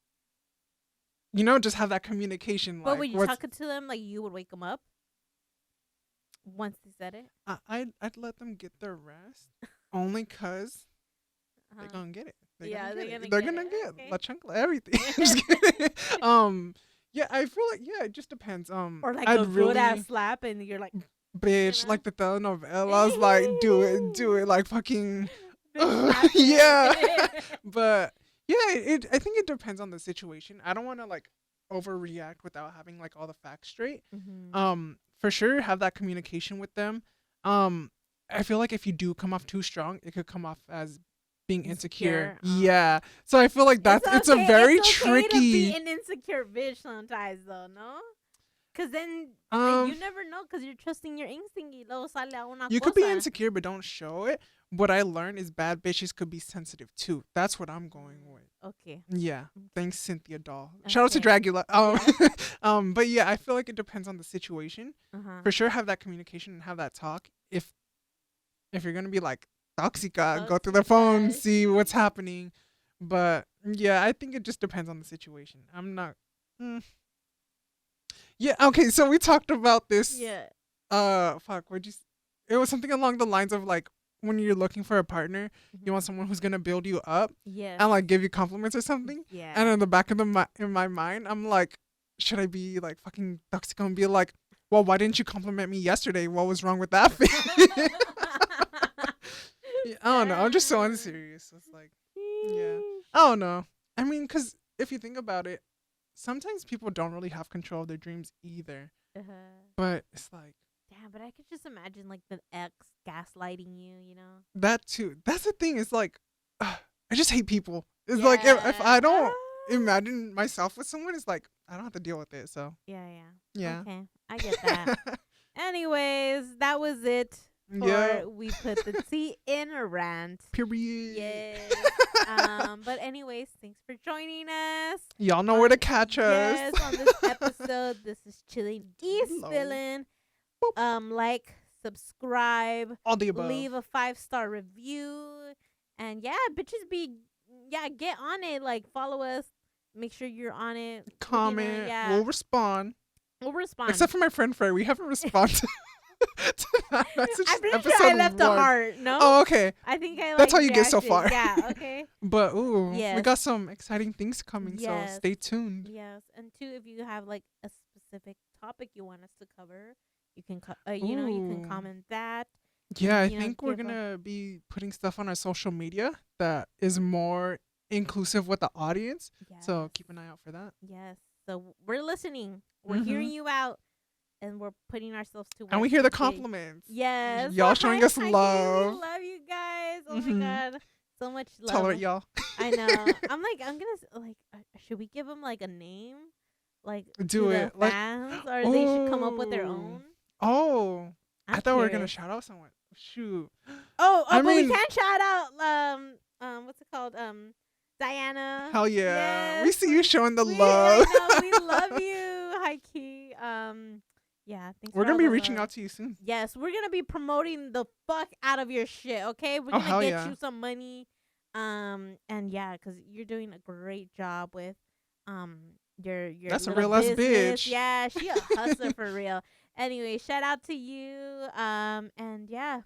just have that communication. But like, when you talk to them, like you would wake them up once they said it? I'd let them get their rest, only cause they're gonna get it. They're gonna get la chancla, everything. Just kidding. Yeah, I feel like it just depends. Or like a good ass slap, and you're like, bitch, like the telenovelas, like do it, like fucking, yeah. But yeah, I think it depends on the situation. I don't want to like overreact without having like all the facts straight. For sure, have that communication with them. I feel like if you do come off too strong, it could come off as being insecure. Yeah. So I feel like it's a very tricky. To be an insecure bitch sometimes, though, no? Because then like, you never know, because you're trusting your instinct. You could be insecure, but don't show it. What I learned is bad bitches could be sensitive too. That's what I'm going with. Okay. Yeah. Thanks, Cynthia Doll. Shout out to Dragula. But yeah, I feel like it depends on the situation. For sure, have that communication and have that talk. If you're gonna be like toxica, go through the phone, see what's happening. But yeah, I think it just depends on the situation. I'm not. Yeah. Okay. So we talked about this. Yeah. It was something along the lines of like, when you're looking for a partner, you want someone who's gonna build you up, and like give you compliments or something. Yeah. And in the back of in my mind, I'm like, should I be like fucking toxic and be like, well, why didn't you compliment me yesterday? What was wrong with that? I don't know. I'm just so unserious. It's like, yeah, I don't know. I mean, because if you think about it, sometimes people don't really have control of their dreams either. But it's like, damn, but I could just imagine like the ex gaslighting you, That too. That's the thing. It's like, I just hate people. It's like, if I don't imagine myself with someone, it's like, I don't have to deal with it. So. Yeah. Okay. I get that. Anyways, that was it. We put the tea in a rant. Period. Yes. But anyways, thanks for joining us. Y'all know where to catch us. Yes, on this episode. This is Chillin Y Spillin. Like, subscribe, all the above. Leave a 5-star review, and bitches get on it. Like, follow us. Make sure you're on it. Comment. We'll respond. Except for my friend Frey, we haven't responded. To that message. I'm pretty sure I left a heart. No. Oh, okay. I think I. That's how you get so far. Yeah. Okay. But we got some exciting things coming, so stay tuned. Yes, and two, if you have like a specific topic you want us to cover, you can you can comment that. Yeah, I think we're gonna be putting stuff on our social media that is more inclusive with the audience. Yes. So keep an eye out for that. Yes. So we're listening. We're hearing you out. And we're putting ourselves to work. And we hear the compliments. Yes. Y'all showing us love. We love you guys. Oh my God. So much love. Tolerate y'all. I know. I'm gonna should we give them like a name? Like, do it. The fans? Or they should come up with their own? Oh. I thought we were gonna shout out someone. Shoot. But we can shout out what's it called? Diana. Hell yeah. Yes, we see you showing the love. I know, we love you. High key. Yeah, we're gonna be reaching out to you soon. Yes, we're gonna be promoting the fuck out of your shit. Okay, we're gonna get you some money. And yeah, because you're doing a great job with your That's a little real ass business. bitch. Yeah, she a hustler for real. Anyway, shout out to you. And yeah,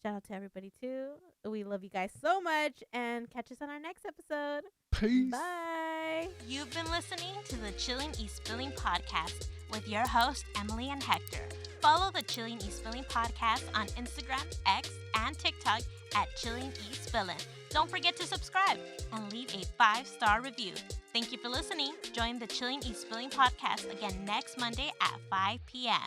shout out to everybody too. We love you guys so much, and catch us on our next episode. Peace. Bye. You've been listening to the Chillin Y Spillin podcast with your hosts, Emily and Hector. Follow the Chillin Y Spillin podcast on Instagram, X, and TikTok at Chillin Y Spillin. Don't forget to subscribe and leave a 5-star review. Thank you for listening. Join the Chillin Y Spillin podcast again next Monday at 5 p.m.